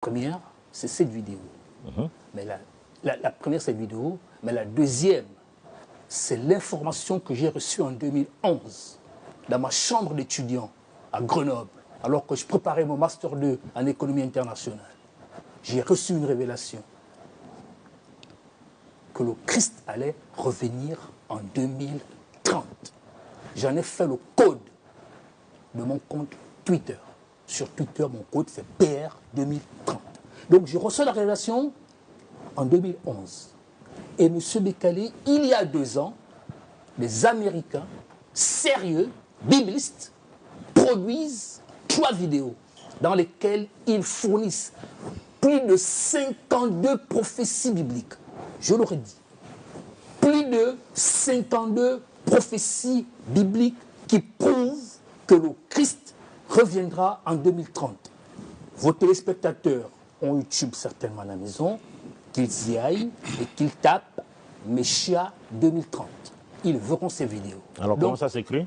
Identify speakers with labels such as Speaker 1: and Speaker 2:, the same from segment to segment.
Speaker 1: première, c'est cette vidéo. Mais la première, c'est cette vidéo. Mais la deuxième, c'est l'information que j'ai reçue en 2011 dans ma chambre d'étudiant à Grenoble, alors que je préparais mon Master 2 en économie internationale. J'ai reçu une révélation que le Christ allait revenir en 2030. J'en ai fait le code de mon compte Twitter. Sur Twitter, mon code, c'est PR 2030. Donc, je reçois la révélation en 2011. Et M. Bekele, il y a 2 ans, les Américains, sérieux, biblistes, produisent 3 vidéos dans lesquelles ils fournissent plus de 52 prophéties bibliques. Je l'aurais dit. Plus de 52 prophéties bibliques qui prouvent que le Christ reviendra en 2030. Vos téléspectateurs ont YouTube certainement à la maison, qu'ils y aillent et qu'ils tapent Messia 2030. Ils verront ces vidéos.
Speaker 2: Alors donc, comment ça s'écrit?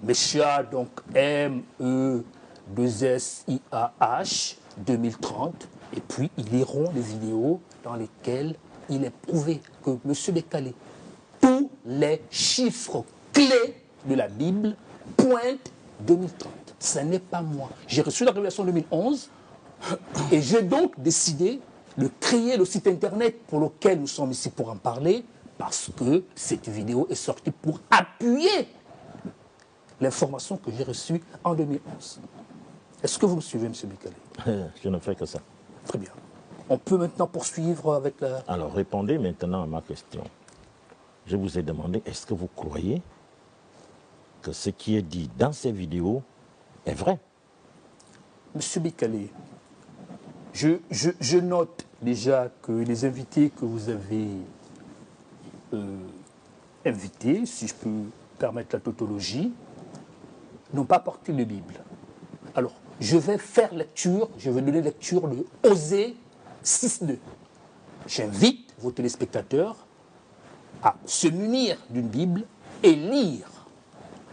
Speaker 1: Messia, donc M-E-2-S-I-A-H 2030. Et puis ils liront les vidéos dans lesquelles il est prouvé que M. Bekele, tous les chiffres clés de la Bible pointent 2030. Ce n'est pas moi. J'ai reçu la révélation en 2011 et j'ai donc décidé de créer le site internet pour lequel nous sommes ici pour en parler, parce que cette vidéo est sortie pour appuyer l'information que j'ai reçue en 2011. Est-ce que vous me suivez, M. Bekele?
Speaker 2: Je ne fais que ça.
Speaker 1: Très bien. On peut maintenant poursuivre avec la...
Speaker 2: Alors, répondez maintenant à ma question. Je vous ai demandé, est-ce que vous croyez que ce qui est dit dans ces vidéos est vrai?
Speaker 1: Monsieur Bekele, je note déjà que les invités que vous avez invités, si je peux permettre la tautologie, n'ont pas porté de Bible. Alors, je vais faire lecture, je vais donner lecture de Osée 6.2. J'invite vos téléspectateurs à se munir d'une Bible et lire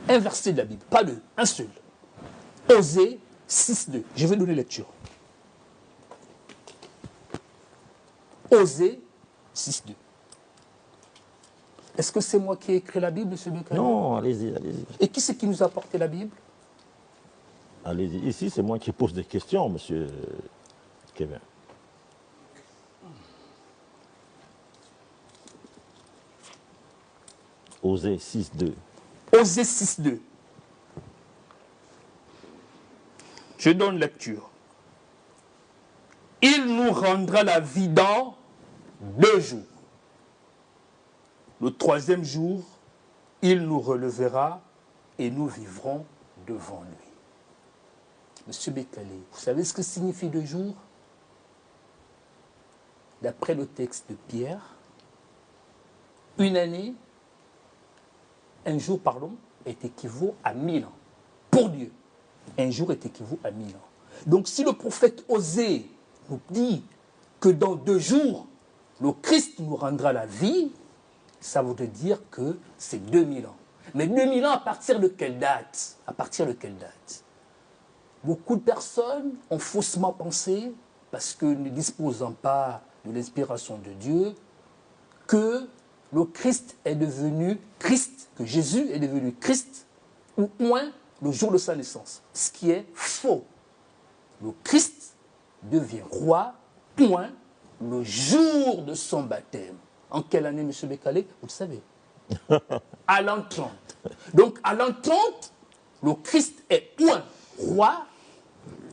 Speaker 1: un verset de la Bible, pas deux, un seul. Osée 6.2. Je vais donner lecture. Osée 6.2. Est-ce que c'est moi qui ai écrit la Bible, M. Bekele?
Speaker 2: Non, allez-y, allez-y.
Speaker 1: Et qui c'est qui nous a apporté la Bible?
Speaker 2: Allez-y. Ici, c'est moi qui pose des questions, monsieur Kevin. Osée 6.2.
Speaker 1: Osée 6.2. Je donne lecture. Il nous rendra la vie dans 2 jours. Le 3e jour, il nous relèvera et nous vivrons devant lui. Monsieur Bekele, vous savez ce que signifie 2 jours? D'après le texte de Pierre, une année, un jour, pardon, est équivaut à 1000 ans. Pour Dieu, un jour est équivaut à 1000 ans. Donc si le prophète Osée nous dit que dans 2 jours, le Christ nous rendra la vie, ça voudrait dire que c'est 2000 ans. Mais 2000 ans à partir de quelle date? À partir de quelle date? Beaucoup de personnes ont faussement pensé, parce que ne disposant pas de l'inspiration de Dieu, que le Christ est devenu Christ, que Jésus est devenu Christ, ou moins le jour de sa naissance. Ce qui est faux. Le Christ devient roi, point, le jour de son baptême. En quelle année, M. Bekele? Vous le savez. À l'an 30. Donc, à l'an 30, le Christ est point, roi,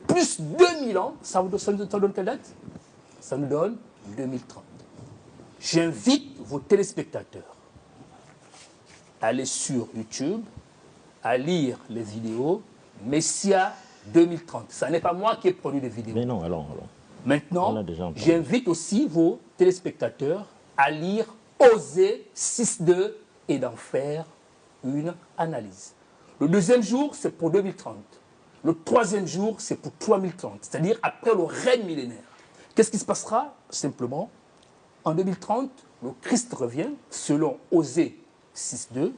Speaker 1: plus 2000 ans. Ça nous donne quelle date? Ça nous donne 2030. J'invite vos téléspectateurs à aller sur YouTube, à lire les vidéos Messia 2030. Ce n'est pas moi qui ai produit les vidéos.
Speaker 2: Mais non, allons.
Speaker 1: Maintenant, j'invite aussi vos téléspectateurs à lire Osée 6.2 et d'en faire une analyse. Le 2e jour, c'est pour 2030. Le 3e jour, c'est pour 3030, c'est-à-dire après le règne millénaire. Qu'est-ce qui se passera? Simplement, en 2030, le Christ revient, selon Osée 6.2,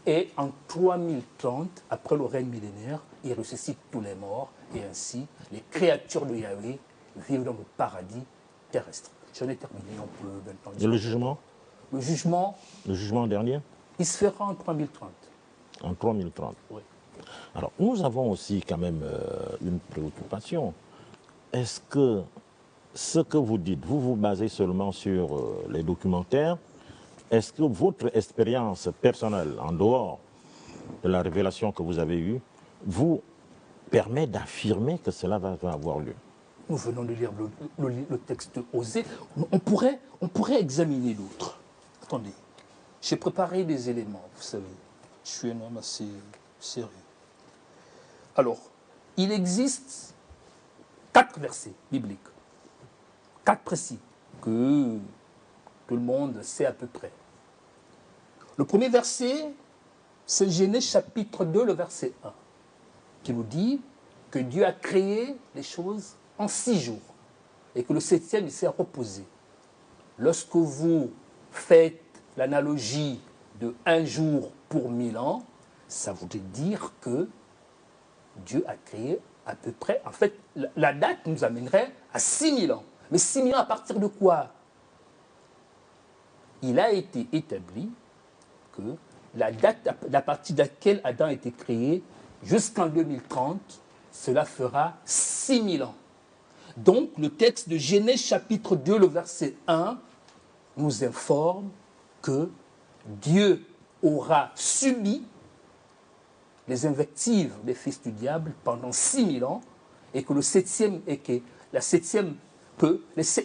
Speaker 1: et en 3030, après le règne millénaire, il ressuscite tous les morts, et ainsi, les créatures de Yahweh vivre dans le paradis terrestre. J'en ai terminé, on peut maintenant
Speaker 2: Et
Speaker 1: dire.
Speaker 2: le jugement?
Speaker 1: Le jugement,
Speaker 2: Le jugement dernier?
Speaker 1: il se fera en 3030.
Speaker 2: En 3030.
Speaker 1: Oui.
Speaker 2: Alors, nous avons aussi quand même une préoccupation. Est-ce que ce que vous dites, vous vous basez seulement sur les documentaires? Est-ce que votre expérience personnelle, en dehors de la révélation que vous avez eue, vous permet d'affirmer que cela va avoir lieu?
Speaker 1: Nous venons de lire le texte Osée. On pourrait examiner l'autre. Attendez, j'ai préparé des éléments, vous savez. Je suis un homme assez sérieux. Alors, il existe 4 versets bibliques, 4 précis, que tout le monde sait à peu près. Le premier verset, c'est Genèse chapitre 2, le verset 1, qui nous dit que Dieu a créé les choses en 6 jours et que le 7e, il s'est reposé. Lorsque vous faites l'analogie de 1 jour pour 1000 ans, ça voudrait dire que Dieu a créé à peu près, en fait, la date nous amènerait à 6000 ans. Mais 6000 ans à partir de quoi? Il a été établi que la date à partir de laquelle Adam a été créé, jusqu'en 2030, cela fera 6000 ans. Donc, le texte de Genèse chapitre 2, le verset 1, nous informe que Dieu aura subi les invectives des fils du diable pendant 6000 ans, et que le 7e, et que la 7e, que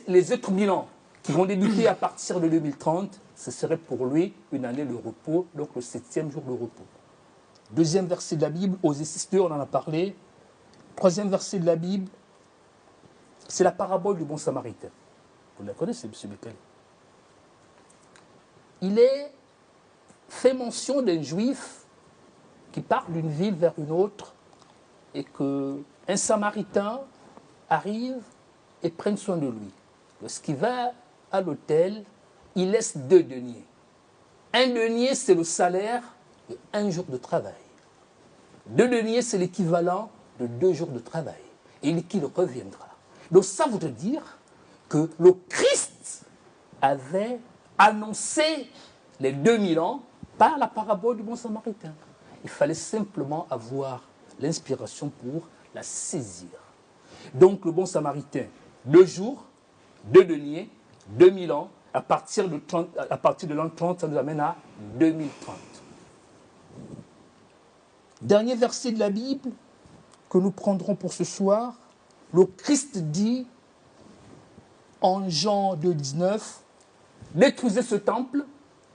Speaker 1: les autres 1000 ans qui vont débuter à partir de 2030, ce serait pour lui une année de repos, donc le 7e jour de repos. Deuxième verset de la Bible, Osée 6.2, on en a parlé. Troisième verset de la Bible, c'est la parabole du bon samaritain. Vous la connaissez, M. Bekele? Il est fait mention d'un juif qui part d'une ville vers une autre et qu'un samaritain arrive et prenne soin de lui. Lorsqu'il va à l'hôtel, il laisse 2 deniers. 1 denier, c'est le salaire de 1 jour de travail. 2 deniers, c'est l'équivalent de 2 jours de travail. Et qu'il reviendra. Donc ça voudrait dire que le Christ avait annoncé les 2000 ans par la parabole du bon samaritain. Il fallait simplement avoir l'inspiration pour la saisir. Donc le bon samaritain, 2 jours, 2 deniers, 2000 ans, à partir de l'an 30, ça nous amène à 2030. Dernier verset de la Bible que nous prendrons pour ce soir, le Christ dit en Jean 2,19, détruisez ce temple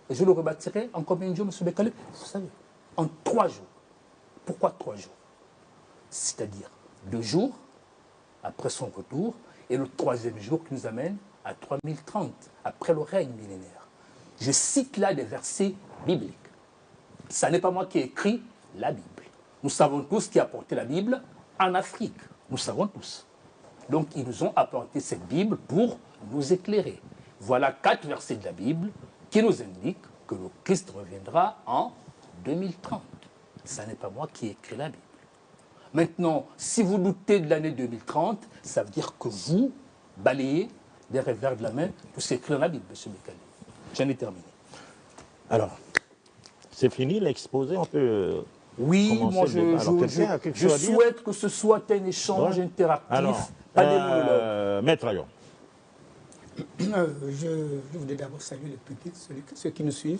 Speaker 1: et je le rebâtirai en combien de jours, M. Bekele? Vous savez, en 3 jours. Pourquoi 3 jours? C'est-à-dire 2 jours après son retour et le 3e jour qui nous amène à 3030, après le règne millénaire. Je cite là des versets bibliques. Ce n'est pas moi qui ai écrit la Bible. Nous savons tous qui a apporté la Bible en Afrique. Nous savons tous. Donc, ils nous ont apporté cette Bible pour nous éclairer. Voilà 4 versets de la Bible qui nous indiquent que le Christ reviendra en 2030. Ce n'est pas moi qui ai écrit la Bible. Maintenant, si vous doutez de l'année 2030, ça veut dire que vous balayez des revers de la main pour s'écrire la Bible, M. Bekele. J'en ai terminé.
Speaker 2: Alors, c'est fini l'exposé, on peut...
Speaker 1: Oui, moi je souhaite que ce soit un échange interactif,
Speaker 2: alors,
Speaker 1: pas des monologues.
Speaker 2: Maître Ayon.
Speaker 3: Je voudrais d'abord saluer le public, ceux qui nous suivent,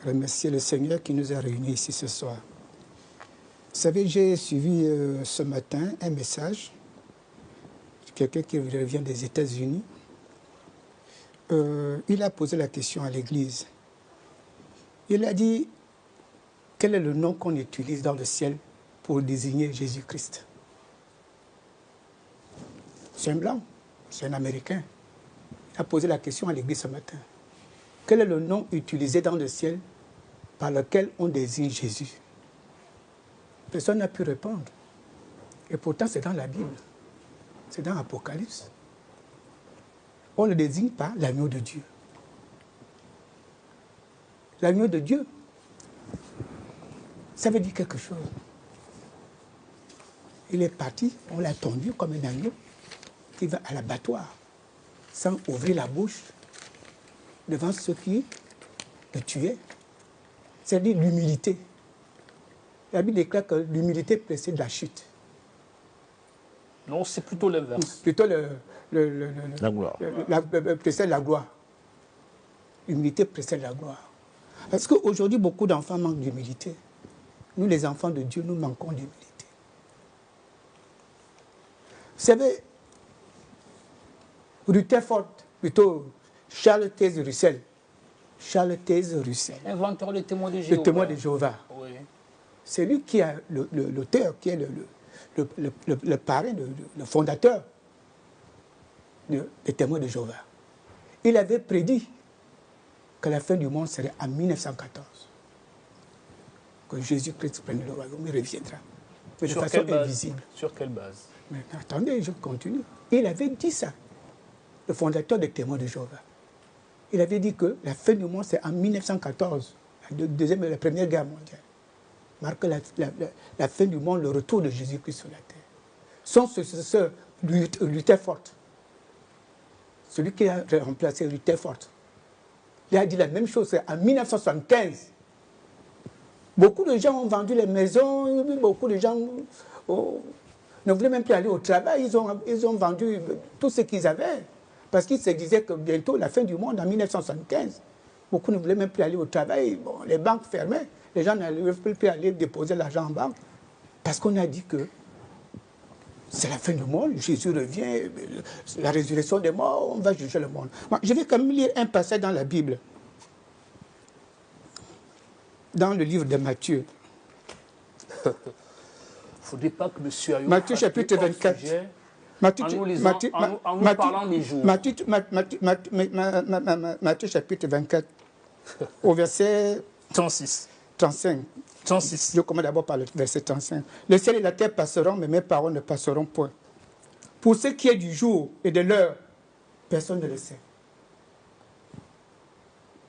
Speaker 3: remercier le Seigneur qui nous a réunis ici ce soir. Vous savez, j'ai suivi ce matin un message de quelqu'un qui revient des États-Unis. Il a posé la question à l'Église. Il a dit, quel est le nom qu'on utilise dans le ciel pour désigner Jésus-Christ? C'est un blanc, c'est un Américain. Il a posé la question à l'Église ce matin. Quel est le nom utilisé dans le ciel par lequel on désigne Jésus? Personne n'a pu répondre. Et pourtant, c'est dans la Bible. C'est dans l'Apocalypse. On le désigne par l'agneau de Dieu. L'agneau de Dieu, ça veut dire quelque chose. Il est parti, on l'a tendu comme un agneau. qui va à l'abattoir sans ouvrir la bouche devant ceux qui le tuaient. C'est-à-dire l'humilité. La Bible déclare que l'humilité précède la chute.
Speaker 1: Non, c'est plutôt l'inverse.
Speaker 3: Plutôt
Speaker 2: La gloire.
Speaker 3: précède la gloire. L'humilité précède la gloire. Parce qu'aujourd'hui, beaucoup d'enfants manquent d'humilité. Nous, les enfants de Dieu, nous manquons d'humilité. Vous savez, Rutherford, plutôt Charles Taze Russell. Charles Taze Russell.
Speaker 1: Inventeur le témoin de Jéhovah.
Speaker 3: Le témoin de Jéhovah.
Speaker 1: Oui.
Speaker 3: C'est lui qui est l'auteur, qui est le parrain, le fondateur des témoins de Jéhovah. Il avait prédit que la fin du monde serait en 1914. Que Jésus-Christ prenne le royaume, il reviendra. Mais de façon invisible.
Speaker 1: Sur quelle base?
Speaker 3: Mais attendez, je continue. Il avait dit ça, le fondateur des témoins de Jéhovah. Il avait dit que la fin du monde, c'est en 1914, la Première Guerre mondiale. Marque la fin du monde, le retour de Jésus-Christ sur la terre. Son successeur, Rutherford, celui qui a remplacé Rutherford, il a dit la même chose, c'est en 1975. Beaucoup de gens ont vendu les maisons, beaucoup de gens ne voulaient même plus aller au travail, ils ont vendu tout ce qu'ils avaient, parce qu'ils se disaient que bientôt, la fin du monde, en 1975, beaucoup ne voulaient même plus aller au travail, bon, les banques fermaient, les gens n'allaient plus aller déposer l'argent en banque, parce qu'on a dit que c'est la fin du monde, Jésus revient, la résurrection des morts, on va juger le monde. Moi, je vais quand même lire un passage dans la Bible, dans le livre de Matthieu.
Speaker 1: Il ne faudrait pas que M. Ayou
Speaker 3: Matthieu chapitre 24.
Speaker 1: En nous parlant des jours.
Speaker 3: Matthieu chapitre 24, au verset
Speaker 1: 36.
Speaker 3: 35.
Speaker 1: 36.
Speaker 3: Je commence d'abord par le verset 35. Le ciel et la terre passeront, mais mes paroles ne passeront point. Pour ce qui est du jour et de l'heure, personne ne le sait.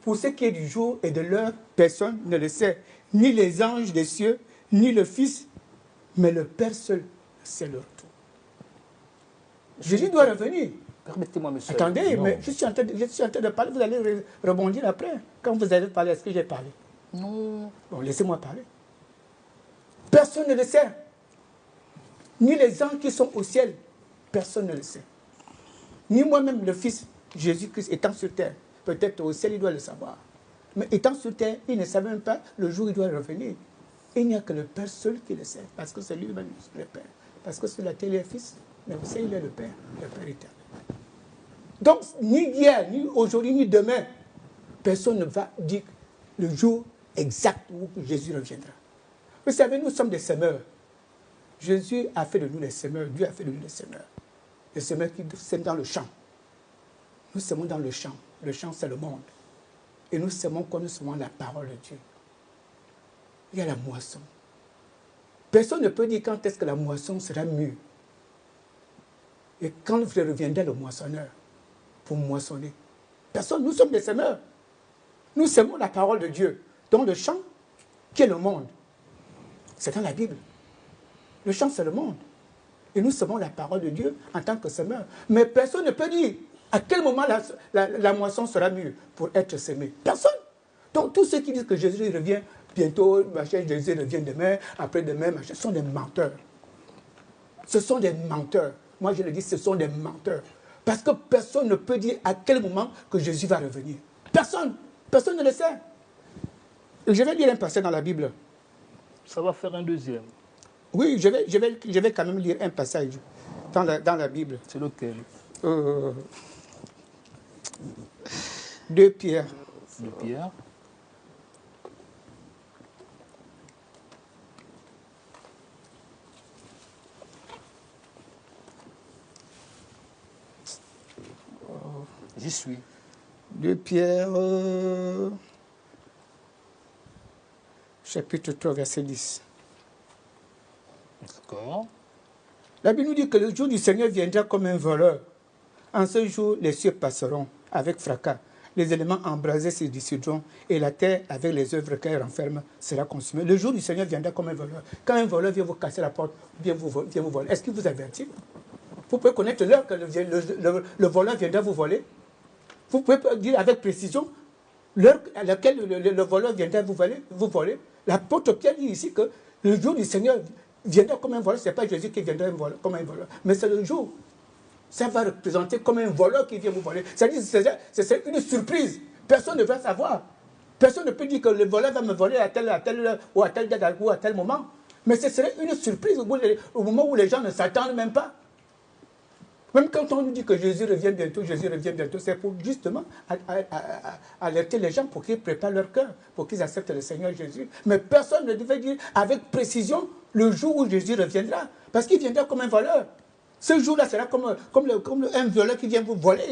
Speaker 3: Pour ce qui est du jour et de l'heure, personne ne le sait. Ni les anges des cieux, ni le Fils, mais le Père seul sait le retour. Jésus doit revenir.
Speaker 1: Permettez-moi, monsieur.
Speaker 3: Attendez, mais je suis en train de parler, vous allez rebondir après. Quand vous allez parler, est-ce que j'ai parlé?
Speaker 1: Non.
Speaker 3: Bon, laissez-moi parler. Personne ne le sait. Ni les anges qui sont au ciel, personne ne le sait. Ni moi-même, le Fils, Jésus-Christ, étant sur terre. Peut-être au ciel, il doit le savoir. Mais étant sur terre, il ne savait même pas le jour où il doit revenir. Il n'y a que le Père seul qui le sait, parce que c'est lui-même le Père. Parce que sur la terre, il est Fils, mais vous savez, il est le Père éternel. Donc, ni hier, ni aujourd'hui, ni demain, personne ne va dire le jour exact où Jésus reviendra. Vous savez, nous sommes des semeurs. Jésus a fait de nous des semeurs, Dieu a fait de nous des semeurs. Des semeurs qui sèment dans le champ. Nous semons dans le champ. Le champ, c'est le monde. Et nous semons quand nous semons la parole de Dieu. Il y a la moisson. Personne ne peut dire quand est-ce que la moisson sera mûre. Et quand reviendra le moissonneur pour moissonner. Personne, nous sommes des semeurs. Nous semons la parole de Dieu dans le champ qui est le monde. C'est dans la Bible. Le champ, c'est le monde. Et nous semons la parole de Dieu en tant que semeurs. Mais personne ne peut dire à quel moment la moisson sera mûre pour être semée. Personne. Donc tous ceux qui disent que Jésus revient bientôt, machin, Jésus revient demain, après-demain, machin, ce sont des menteurs. Ce sont des menteurs. Moi je le dis, ce sont des menteurs. Parce que personne ne peut dire à quel moment que Jésus va revenir. Personne. Personne ne le sait. Je vais lire un passage dans la Bible.
Speaker 1: Ça va faire un deuxième.
Speaker 3: Oui, je vais quand même lire un passage dans la Bible.
Speaker 1: C'est lequel?
Speaker 3: 2 Pierre.
Speaker 1: 2 Pierre. J'y suis.
Speaker 3: 2 Pierre, chapitre 3, verset 10.
Speaker 1: D'accord.
Speaker 3: La Bible nous dit que le jour du Seigneur viendra comme un voleur. En ce jour, les cieux passeront avec fracas. Les éléments embrasés se dissoudront et la terre, avec les œuvres qu'elle renferme, sera consumée. Le jour du Seigneur viendra comme un voleur. Quand un voleur vient vous casser la porte, vient vous voler, est-ce qu'il vous avertit? Vous pouvez connaître l'heure que le voleur viendra vous voler. Vous pouvez dire avec précision l'heure à laquelle le voleur viendra vous voler. L'apôtre Pierre dit ici que le jour du Seigneur viendra comme un voleur. Ce n'est pas Jésus qui viendra comme un voleur, mais c'est le jour. Ça va représenter comme un voleur qui vient vous voler. C'est-à-dire que c'est une surprise. Personne ne va savoir. Personne ne peut dire que le voleur va me voler à telle heure ou à telle date ou à tel moment. Mais ce serait une surprise au moment où les gens ne s'attendent même pas. Même quand on nous dit que Jésus revient bientôt, c'est pour justement alerter les gens pour qu'ils préparent leur cœur, pour qu'ils acceptent le Seigneur Jésus. Mais personne ne devait dire avec précision le jour où Jésus reviendra, parce qu'il viendra comme un voleur. Ce jour-là sera comme un voleur qui vient vous voler,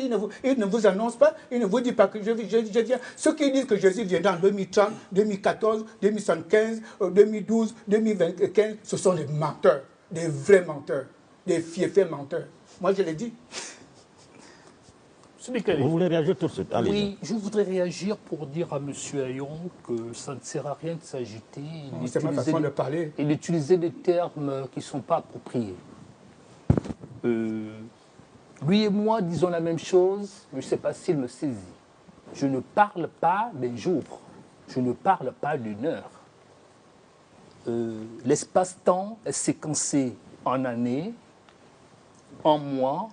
Speaker 3: il ne vous annonce pas, il ne vous dit pas que je viens. Ceux qui disent que Jésus viendra en 2030, 2014, 2075, 2012, 2025, ce sont des menteurs, des vrais menteurs, des fiefés menteurs. Moi, je l'ai dit.
Speaker 2: Vous voulez réagir tout de suite? Allez.
Speaker 1: Oui, je voudrais réagir pour dire à M. Ayon que ça ne sert à rien de s'agiter
Speaker 3: c'est ma façon de parler.
Speaker 1: Et d'utiliser des termes qui ne sont pas appropriés. Lui et moi disons la même chose, mais je ne sais pas s'il me saisit. Je ne parle pas d'un jour, je ne parle pas d'une heure. L'espace-temps est séquencé en années, en mois,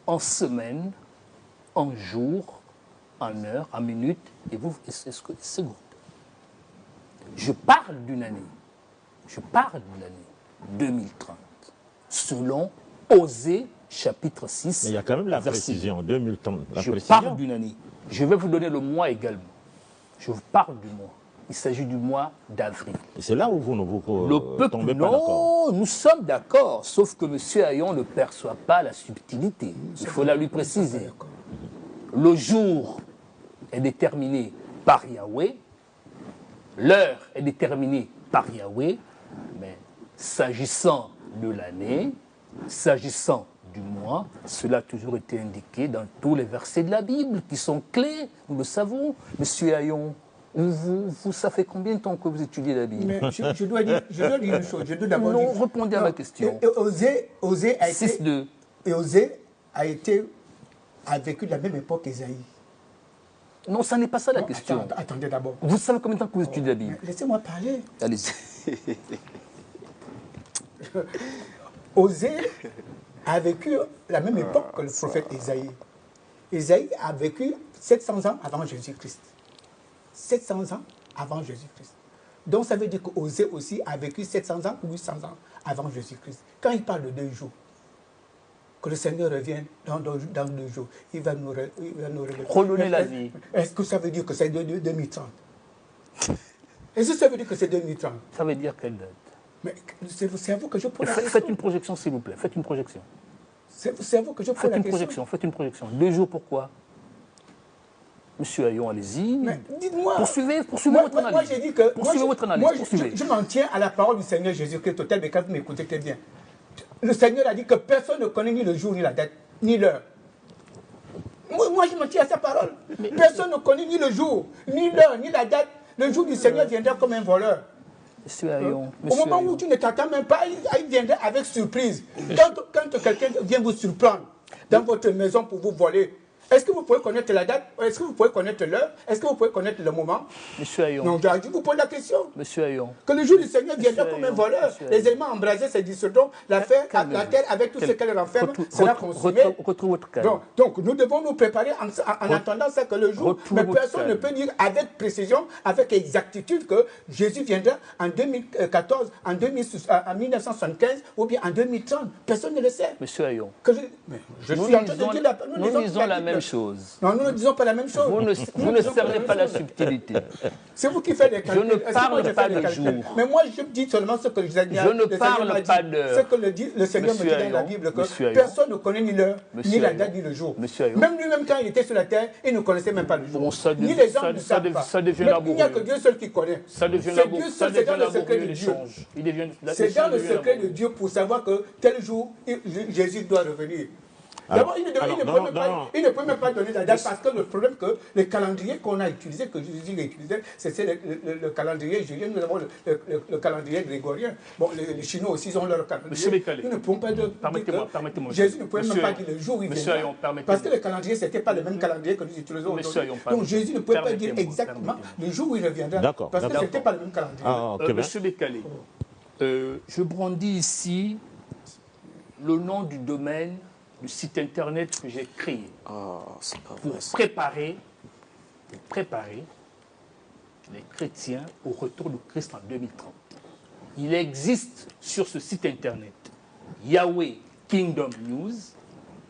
Speaker 1: en semaines, en jours, en heures, en minutes et secondes. Je parle d'une année. Je parle d'une année 2030, selon Osée, chapitre 6.
Speaker 2: Mais il y a quand même la précision, 2030.
Speaker 1: Je parle d'une année. Je vais vous donner le mois également. Je vous parle du mois. Il s'agit du mois d'avril.
Speaker 2: Et c'est là où vous ne tombez pas d'accord.
Speaker 1: Non, nous sommes d'accord, sauf que M. Ayon ne perçoit pas la subtilité. Il faut la lui préciser. Le jour est déterminé par Yahweh, l'heure est déterminée par Yahweh, mais s'agissant de l'année, s'agissant du mois, cela a toujours été indiqué dans tous les versets de la Bible qui sont clés, nous le savons. M. Ayon, ça fait combien de temps que vous étudiez la Bible?
Speaker 3: Mais je dois dire une chose. Je dois d'abord
Speaker 1: non, répondez à ma question.
Speaker 3: Osée a vécu de la même époque qu'Ésaïe.
Speaker 1: Non, ça n'est pas ça la question.
Speaker 3: Attendez d'abord.
Speaker 1: Vous savez combien de temps que vous étudiez la Bible?
Speaker 3: Laissez-moi parler.
Speaker 1: Allez-y.
Speaker 3: Osée a vécu la même époque que le prophète Ésaïe. Ésaïe a vécu 700 ans avant Jésus-Christ. 700 ans avant Jésus-Christ. Donc ça veut dire qu'Osée aussi a vécu 700 ans ou 800 ans avant Jésus-Christ. Quand il parle de 2 jours, que le Seigneur revienne dans 2 jours, il va nous
Speaker 1: redonner la vie.
Speaker 3: Est-ce que ça veut dire que c'est 2030? Est-ce que ça veut dire que c'est 2030?
Speaker 1: Ça veut dire quelle date?
Speaker 3: Mais c'est à vous que je pose la question.
Speaker 1: Faites une projection, s'il vous plaît. Faites une projection.
Speaker 3: C'est à vous que je pose la question.
Speaker 1: Faites une projection. 2 jours, pourquoi? Monsieur Ayon, allez-y.
Speaker 3: Dites-moi.
Speaker 1: Poursuivez votre analyse.
Speaker 3: Moi, j'ai dit que.
Speaker 1: Poursuivez votre analyse.
Speaker 3: Je m'en tiens à la parole du Seigneur Jésus-Christ. Tel, mais quand vous m'écoutez très bien. Le Seigneur a dit que personne ne connaît ni le jour, ni la date, ni l'heure. Moi, je m'en tiens à sa parole. Personne ne connaît ni le jour, ni l'heure, ni la date. Le jour du Seigneur viendra comme un voleur.
Speaker 1: Monsieur Ayon,
Speaker 3: au moment où tu ne t'attends même pas, il viendra avec surprise. Quand quelqu'un vient vous surprendre dans votre maison pour vous voler, est-ce que vous pouvez connaître la date? Est-ce que vous pouvez connaître l'heure? Est-ce que vous pouvez connaître le moment?
Speaker 1: Monsieur Ayon.
Speaker 3: Non, je vous pose la question.
Speaker 1: Monsieur Ayon.
Speaker 3: Que le jour du Seigneur viendra comme un voleur. Les éléments embrasés se dissoudront. La terre, avec tout ce qu'elle renferme, sera consumée.
Speaker 1: Retrouve votre calme.
Speaker 3: Donc, nous devons nous préparer en attendant ça que le jour. Mais personne ne peut dire avec précision, avec exactitude que Jésus viendra en 2014, en 1975 ou bien en 2030. Personne ne le sait.
Speaker 1: Monsieur Ayon.
Speaker 3: Nous
Speaker 1: disons la même chose.
Speaker 3: Non, nous ne disons pas la même chose.
Speaker 1: Vous ne cernez pas la subtilité.
Speaker 3: C'est vous qui faites les calculs.
Speaker 1: Je ne parle pas de jour.
Speaker 3: Mais moi, je dis seulement ce que je
Speaker 1: ne parle pas d'heure.
Speaker 3: Ce que le Seigneur me dit dans la Bible, que personne ne connaît ni l'heure, ni la date, ni le jour. Même lui-même, quand il était sur la terre, il ne connaissait même pas le jour. Ni les gens ne savent pas. Il n'y a que Dieu seul qui connaît. C'est Dieu seul, c'est dans le secret de Dieu. C'est dans le secret de Dieu pour savoir que tel jour, Jésus doit revenir. D'abord, il ne peut même pas donner la date parce que le problème que le calendrier qu'on a utilisé, que Jésus a utilisé, c'est le calendrier julien, nous avons le calendrier grégorien. Bon, les Chinois aussi ont leur calendrier.
Speaker 1: Monsieur Bekale,
Speaker 3: ils ne pourront pas dire.
Speaker 1: Permettez-moi.
Speaker 3: Jésus ne pouvait même pas dire le jour où il viendra. Parce que le calendrier, ce n'était pas le même calendrier que nous utilisons aujourd'hui. Donc Jésus ne pouvait pas dire exactement le jour où il reviendra.
Speaker 2: D'accord.
Speaker 3: Parce que ce n'était pas le même calendrier.
Speaker 1: Monsieur Bekale, je brandis ici le nom du domaine du site internet que j'ai créé pour préparer les chrétiens au retour du Christ en 2030. Il existe sur ce site internet Yahweh Kingdom News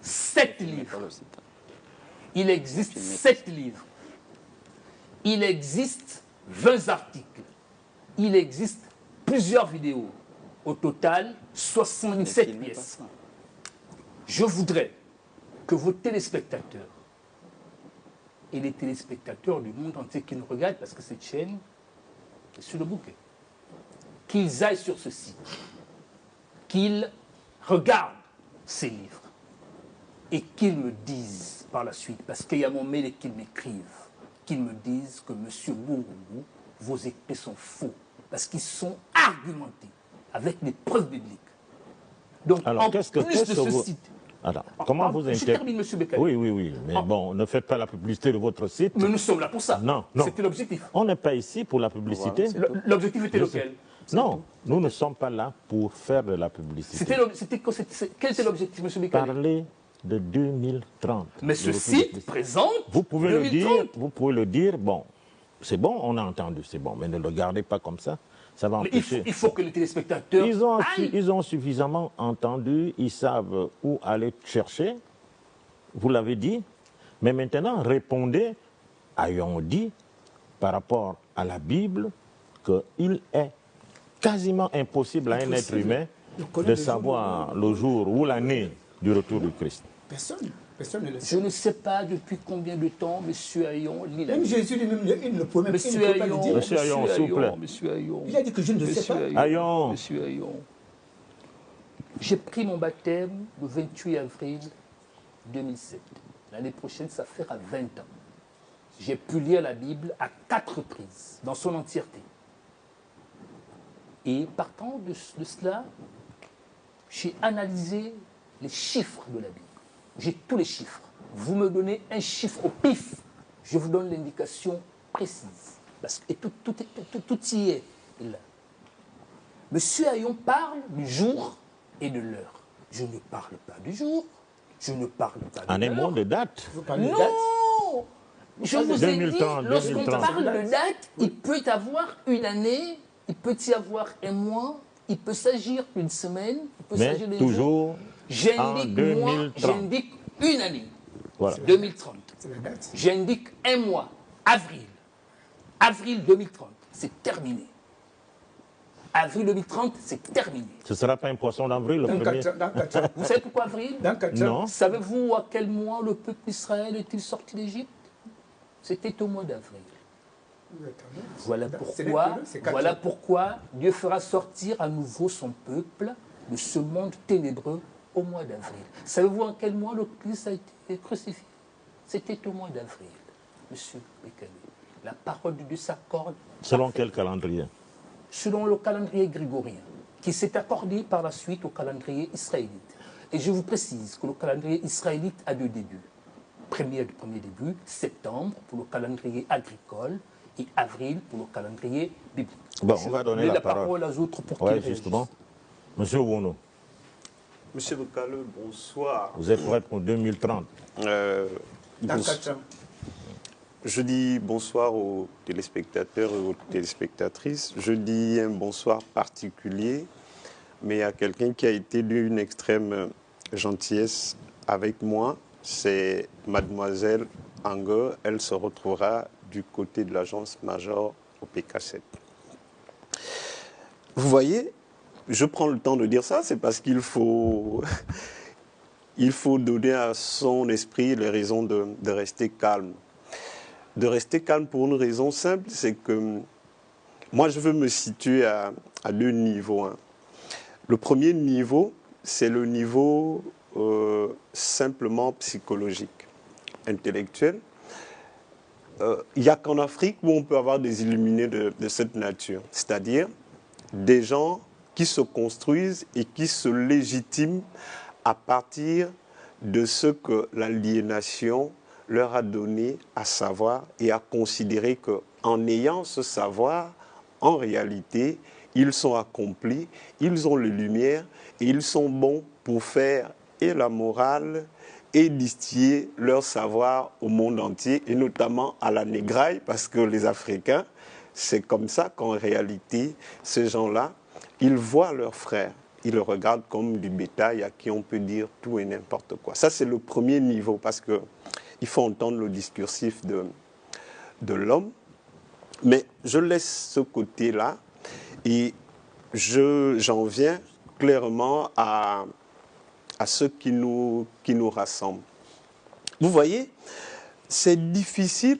Speaker 1: 7 livres. Il existe 7 livres. Il existe 20 articles. Il existe plusieurs vidéos. Au total, 77 pièces. Je voudrais que vos téléspectateurs et les téléspectateurs du monde entier qui nous regardent, parce que cette chaîne est sur le bouquet, qu'ils aillent sur ce site, qu'ils regardent ces livres et qu'ils me disent par la suite, parce qu'il y a mon mail et qu'ils m'écrivent, qu'ils me disent que M. Bungungu, vos écrits sont faux, parce qu'ils sont argumentés avec des preuves bibliques. Donc,
Speaker 2: alors,
Speaker 1: en plus de ce site...
Speaker 2: Alors, comment vous
Speaker 1: Je termine, M. Bekale.
Speaker 2: Oui. Mais bon, ne faites pas la publicité de votre site.
Speaker 1: Mais nous sommes là pour ça.
Speaker 2: Non.
Speaker 1: C'était l'objectif.
Speaker 2: On n'est pas ici pour la publicité.
Speaker 1: Voilà, l'objectif était lequel?
Speaker 2: Non, nous ne sommes pas là pour faire de la publicité.
Speaker 1: Quel était l'objectif, M. Bekale?
Speaker 2: Parler de 2030.
Speaker 1: Mais ce site présente
Speaker 2: vous pouvez
Speaker 1: 2030.
Speaker 2: Vous pouvez le dire, bon, c'est bon, on a entendu, c'est bon, mais ne le gardez pas comme ça. Ça va empêcher.
Speaker 1: Il faut que les téléspectateurs...
Speaker 2: Ils ont suffisamment entendu, ils savent où aller chercher, vous l'avez dit, mais maintenant répondez, ayons dit, par rapport à la Bible, qu'il est quasiment impossible à un être humain de savoir le jour ou l'année du retour du Christ.
Speaker 3: Personne ne le sait.
Speaker 1: Je ne sais pas depuis combien de temps M. Ayon lit la
Speaker 3: Même
Speaker 1: Bible.
Speaker 3: Jésus lui-même, il ne peut même pas le dire.
Speaker 2: Monsieur Ayon, s'il vous plaît.
Speaker 1: Monsieur Ayon.
Speaker 3: Il a dit que je ne le sais pas.
Speaker 2: Ayon.
Speaker 1: Monsieur Ayon. J'ai pris mon baptême le 28 avril 2007. L'année prochaine, ça fera 20 ans. J'ai pu lire la Bible à 4 reprises, dans son entièreté. Et partant de cela, j'ai analysé les chiffres de la Bible. J'ai tous les chiffres. Vous me donnez un chiffre au pif, je vous donne l'indication précise. Parce que tout y est là. Monsieur Ayon parle du jour et de l'heure. Je ne parle pas du jour, je ne parle pas de l'heure.
Speaker 2: En un mot de date.
Speaker 3: Vous parlez de
Speaker 1: Non
Speaker 3: date.
Speaker 1: Je vous ai dit,
Speaker 2: 2030,
Speaker 1: lorsqu'on
Speaker 2: 2030.
Speaker 1: parle de date, il peut y avoir une année, il peut y avoir un mois, il peut s'agir d'une semaine, il peut
Speaker 2: Mais
Speaker 1: s'agir d'un
Speaker 2: toujours
Speaker 1: jour.
Speaker 2: en
Speaker 1: J'indique
Speaker 2: 2030.
Speaker 1: j'indique une année,
Speaker 2: Voilà.
Speaker 1: 2030.
Speaker 3: C'est la date.
Speaker 1: J'indique un mois, avril. Avril 2030, c'est terminé. Avril 2030, c'est terminé.
Speaker 2: Ce ne sera pas un poisson d'avril le
Speaker 3: Dans
Speaker 2: premier.
Speaker 3: 4 ans.
Speaker 1: Vous savez pourquoi avril?
Speaker 3: Dans 4 ans.
Speaker 2: Non.
Speaker 1: Savez-vous à quel mois le peuple d'Israël est-il sorti d'Égypte? C'était au mois d'avril. Voilà pourquoi Dieu fera sortir à nouveau son peuple de ce monde ténébreux au mois d'avril. Savez-vous en quel mois le Christ a été crucifié? C'était au mois d'avril, Monsieur Bekale. La parole de Dieu s'accorde.
Speaker 2: Selon quel calendrier?
Speaker 1: Selon le calendrier grégorien, qui s'est accordé par la suite au calendrier israélite. Et je vous précise que le calendrier israélite a 2 débuts. Premier début, septembre pour le calendrier agricole et avril pour le calendrier biblique.
Speaker 2: Bon, on va donner la parole
Speaker 1: aux autres pour
Speaker 2: Oui,
Speaker 1: qu'ils
Speaker 2: justement. Monsieur Wouno,
Speaker 4: Monsieur Bekale, bonsoir.
Speaker 2: vous êtes prêt pour 2030?
Speaker 3: Dans 4 ans.
Speaker 4: Je dis bonsoir aux téléspectateurs et aux téléspectatrices. Je dis un bonsoir particulier, mais à quelqu'un qui a été d'une extrême gentillesse avec moi. C'est mademoiselle Anger. Elle se retrouvera du côté de l'agence Major au PK7. Vous voyez, je prends le temps de dire ça, c'est parce qu'il faut, il faut donner à son esprit les raisons de rester calme. De rester calme pour une raison simple, c'est que moi je veux me situer à 2 niveaux. Le premier niveau, c'est le niveau simplement psychologique, intellectuel. Il n'y a qu'en Afrique où on peut avoir des illuminés de cette nature, c'est-à-dire des gens qui se construisent et qui se légitiment à partir de ce que l'aliénation leur a donné à savoir et à considérer qu'en ayant ce savoir, en réalité, ils sont accomplis, ils ont les lumières et ils sont bons pour faire et la morale et distiller leur savoir au monde entier et notamment à la négraille parce que les Africains, c'est comme ça qu'en réalité, ces gens-là, ils voient leurs frères, ils le regardent comme du bétail à qui on peut dire tout et n'importe quoi. Ça, c'est le premier niveau parce qu'il faut entendre le discursif de l'homme. Mais je laisse ce côté-là et j'en viens clairement à ce qui nous rassemble. Vous voyez, c'est difficile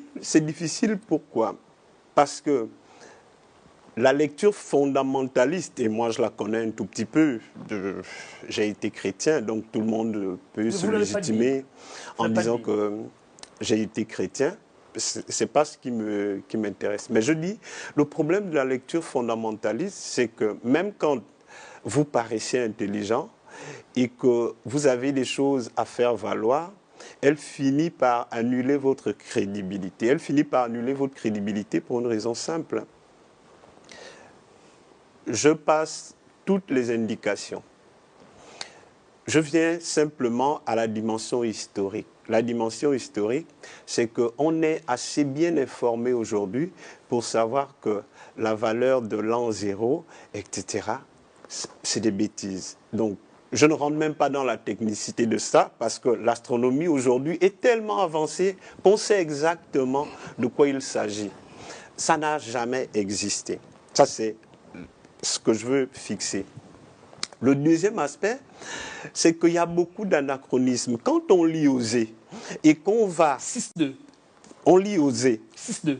Speaker 4: pourquoi? Parce que la lecture fondamentaliste, et moi je la connais un tout petit peu, j'ai été chrétien, donc tout le monde peut se légitimer en disant que j'ai été chrétien. Ce n'est pas ce qui m'intéresse. Mais je dis, le problème de la lecture fondamentaliste, c'est que même quand vous paraissez intelligent et que vous avez des choses à faire valoir, elle finit par annuler votre crédibilité. Elle finit par annuler votre crédibilité pour une raison simple. Je passe toutes les indications. Je viens simplement à la dimension historique. La dimension historique, c'est qu'on est assez bien informé aujourd'hui pour savoir que la valeur de l'an 0, etc., c'est des bêtises. Donc, je ne rentre même pas dans la technicité de ça parce que l'astronomie aujourd'hui est tellement avancée qu'on sait exactement de quoi il s'agit. Ça n'a jamais existé. Ça, c'est ce que je veux fixer. Le deuxième aspect, c'est qu'il y a beaucoup d'anachronismes. Quand on lit Osée et qu'on va...
Speaker 1: 6-2.
Speaker 4: On lit Osée.
Speaker 1: 6-2.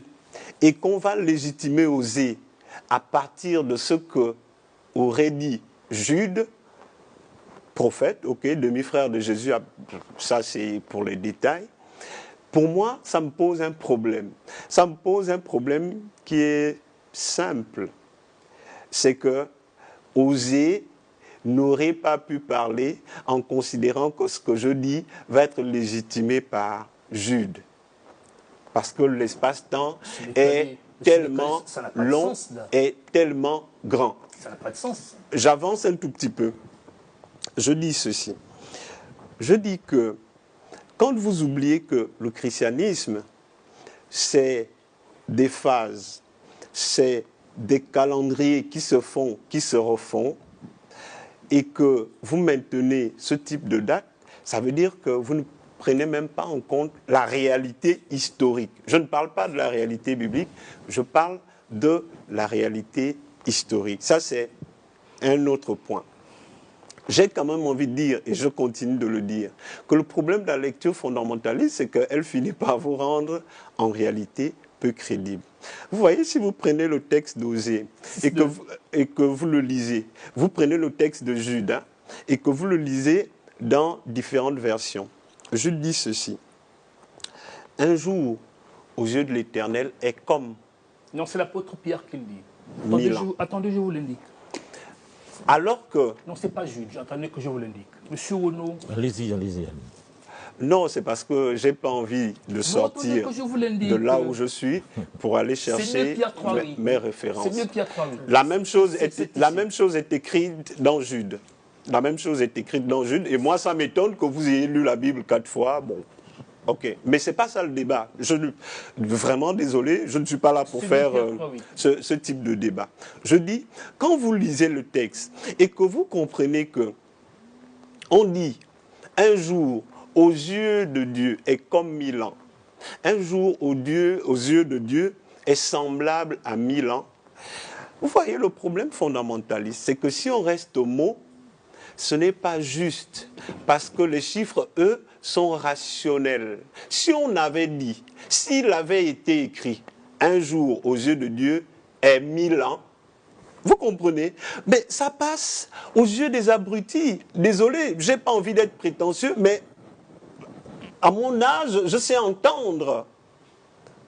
Speaker 4: Et qu'on va légitimer Osée à partir de ce que aurait dit Jude, prophète, ok, demi-frère de Jésus, ça c'est pour les détails. Pour moi, ça me pose un problème. Ça me pose un problème qui est simple. C'est que Osée n'aurait pas pu parler en considérant que ce que je dis va être légitimé par Jude. Parce que l'espace-temps est tellement long et tellement grand.
Speaker 1: Ça n'a pas de sens.
Speaker 4: J'avance un tout petit peu. Je dis ceci. Je dis que quand vous oubliez que le christianisme, c'est des phases, c'est des calendriers qui se font, qui se refont, et que vous maintenez ce type de date, ça veut dire que vous ne prenez même pas en compte la réalité historique. Je ne parle pas de la réalité biblique, je parle de la réalité historique. Ça, c'est un autre point. J'ai quand même envie de dire, et je continue de le dire, que le problème de la lecture fondamentaliste, c'est qu'elle finit par vous rendre, en réalité, peu crédible. Vous voyez, si vous prenez le texte d'Osée et que vous le lisez, vous prenez le texte de Jude et que vous le lisez dans différentes versions. Je dis ceci. Un jour, aux yeux de l'Éternel, est comme...
Speaker 1: Non, c'est l'apôtre Pierre qui le dit.
Speaker 4: 1000 ans.
Speaker 1: Attendez, je vous l'indique.
Speaker 4: Alors que...
Speaker 1: Non, ce n'est pas Jude, attendez que je vous l'indique. Monsieur Ono...
Speaker 2: Allez-y, allez-y.
Speaker 4: Non, c'est parce que je n'ai pas envie de sortir de là où je suis pour aller chercher mes références.
Speaker 1: C'est mieux Pierre 3:8.
Speaker 4: La même chose est écrite dans Jude. La même chose est écrite dans Jude. Et moi, ça m'étonne que vous ayez lu la Bible 4 fois. Bon, ok. Mais ce n'est pas ça le débat. Vraiment désolé, je ne suis pas là pour faire ce type de débat. Je dis, quand vous lisez le texte et que vous comprenez que on dit un jour aux yeux de Dieu est comme 1000 ans. Un jour aux yeux de Dieu est semblable à 1000 ans. Vous voyez, le problème fondamentaliste, c'est que si on reste au mot, ce n'est pas juste, parce que les chiffres, eux, sont rationnels. Si on avait dit, s'il avait été écrit, un jour aux yeux de Dieu est 1000 ans, Vous comprenez? Mais ça passe aux yeux des abrutis. Désolé, j'ai pas envie d'être prétentieux, mais à mon âge, je sais entendre.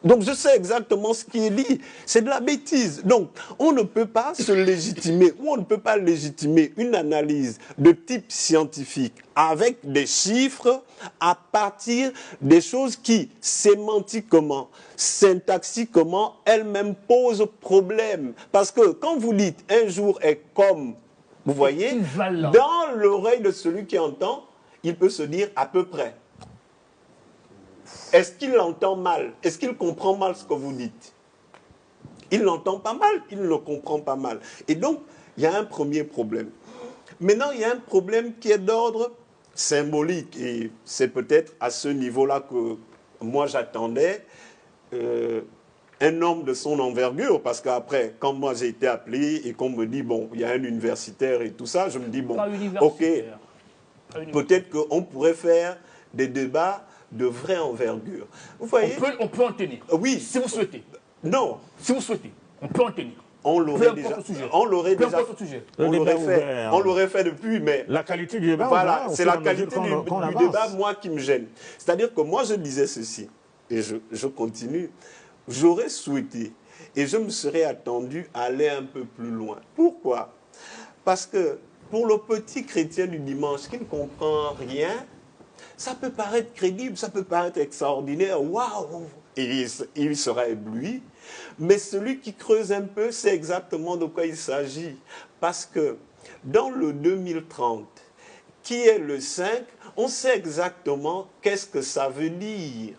Speaker 4: Donc je sais exactement ce qui est dit. C'est de la bêtise. Donc on ne peut pas se légitimer, ou on ne peut pas légitimer une analyse de type scientifique avec des chiffres à partir des choses qui, sémantiquement, syntaxiquement, elles-mêmes posent problème. Parce que quand vous dites un jour est comme, vous voyez, dans l'oreille de celui qui entend, il peut se dire à peu près. Est-ce qu'il entend mal? Est-ce qu'il comprend mal ce que vous dites? Il l'entend pas mal, il le comprend pas mal. Et donc, il y a un premier problème. Maintenant, il y a un problème qui est d'ordre symbolique. Et c'est peut-être à ce niveau-là que moi j'attendais un homme de son envergure. Parce qu'après, quand moi j'ai été appelé et qu'on me dit, bon, il y a un universitaire et tout ça, je me dis, bon, ok, peut-être qu'on pourrait faire des débats de vraie envergure. Vous voyez?
Speaker 1: On peut en tenir.
Speaker 4: Oui.
Speaker 1: Si vous souhaitez.
Speaker 4: Non.
Speaker 1: Si vous souhaitez, on peut en tenir.
Speaker 4: On l'aurait déjà. On l'aurait déjà. On l'aurait fait depuis, mais
Speaker 2: la qualité du débat.
Speaker 4: Voilà, c'est la qualité du débat, moi, qui me gêne. C'est-à-dire que moi, je disais ceci, et je continue. J'aurais souhaité, et je me serais attendu à aller un peu plus loin. Pourquoi? Parce que pour le petit chrétien du dimanche qui ne comprend rien, ça peut paraître crédible, ça peut paraître extraordinaire, waouh! Et il sera ébloui. Mais celui qui creuse un peu, c'est exactement de quoi il s'agit. Parce que dans le 2030, qui est le 5, on sait exactement qu'est-ce que ça veut dire.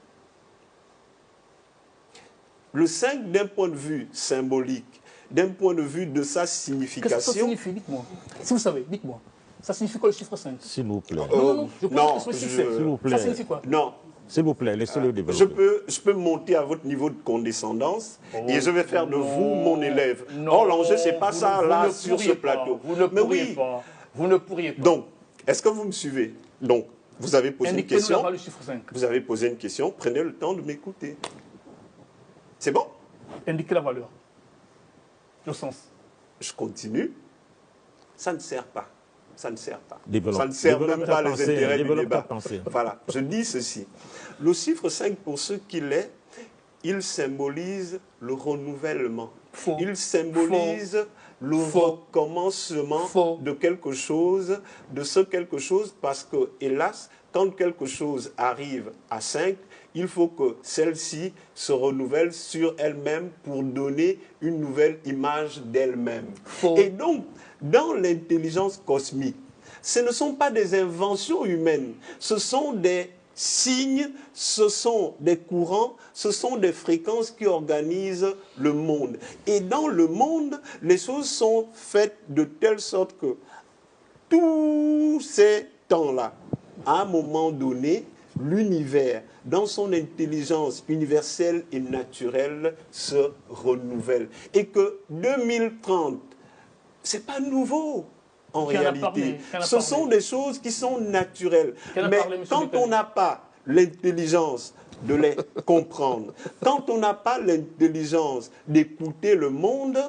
Speaker 4: Le 5, d'un point de vue symbolique, d'un point de vue de sa signification...
Speaker 1: Qu'est-ce que ça signifie? Dites-moi. Si vous savez, dites-moi. Ça signifie quoi le chiffre 5?
Speaker 2: S'il vous plaît.
Speaker 1: Non, je pense que s'il
Speaker 2: vous plaît.
Speaker 1: Ça signifie quoi?
Speaker 4: Non.
Speaker 2: S'il vous plaît, laissez-le développer.
Speaker 4: Je peux monter à votre niveau de condescendance et je vais faire de vous mon élève. Or, l'enjeu, ce n'est pas ça là sur ce plateau.
Speaker 1: Vous ne pourriez pas. Vous ne pourriez pas.
Speaker 4: Donc, est-ce que vous me suivez? Donc, vous avez posé une question.
Speaker 1: La valeur du chiffre 5.
Speaker 4: Vous avez posé une question. Prenez le temps de m'écouter. C'est bon?
Speaker 1: Indiquez la valeur. Le sens.
Speaker 4: Je continue. Ça ne sert pas. Ça ne sert pas.
Speaker 2: Ça
Speaker 4: ne sert même pas les intérêts du débat. Voilà, je dis ceci. Le chiffre 5, pour ce qu'il est, il symbolise le renouvellement.
Speaker 1: Faux.
Speaker 4: Il symbolise le recommencement de quelque chose, parce que, hélas, quand quelque chose arrive à 5, il faut que celle-ci se renouvelle sur elle-même pour donner une nouvelle image d'elle-même. Et donc, dans l'intelligence cosmique, ce ne sont pas des inventions humaines, ce sont des signes, ce sont des courants, ce sont des fréquences qui organisent le monde. Et dans le monde, les choses sont faites de telle sorte que tous ces temps-là, à un moment donné, l'univers, dans son intelligence universelle et naturelle, se renouvelle. Et que 2030, ce n'est pas nouveau en réalité. Ce sont des choses qui sont naturelles. Mais quand on n'a pas l'intelligence de les comprendre, quand on n'a pas l'intelligence d'écouter le monde,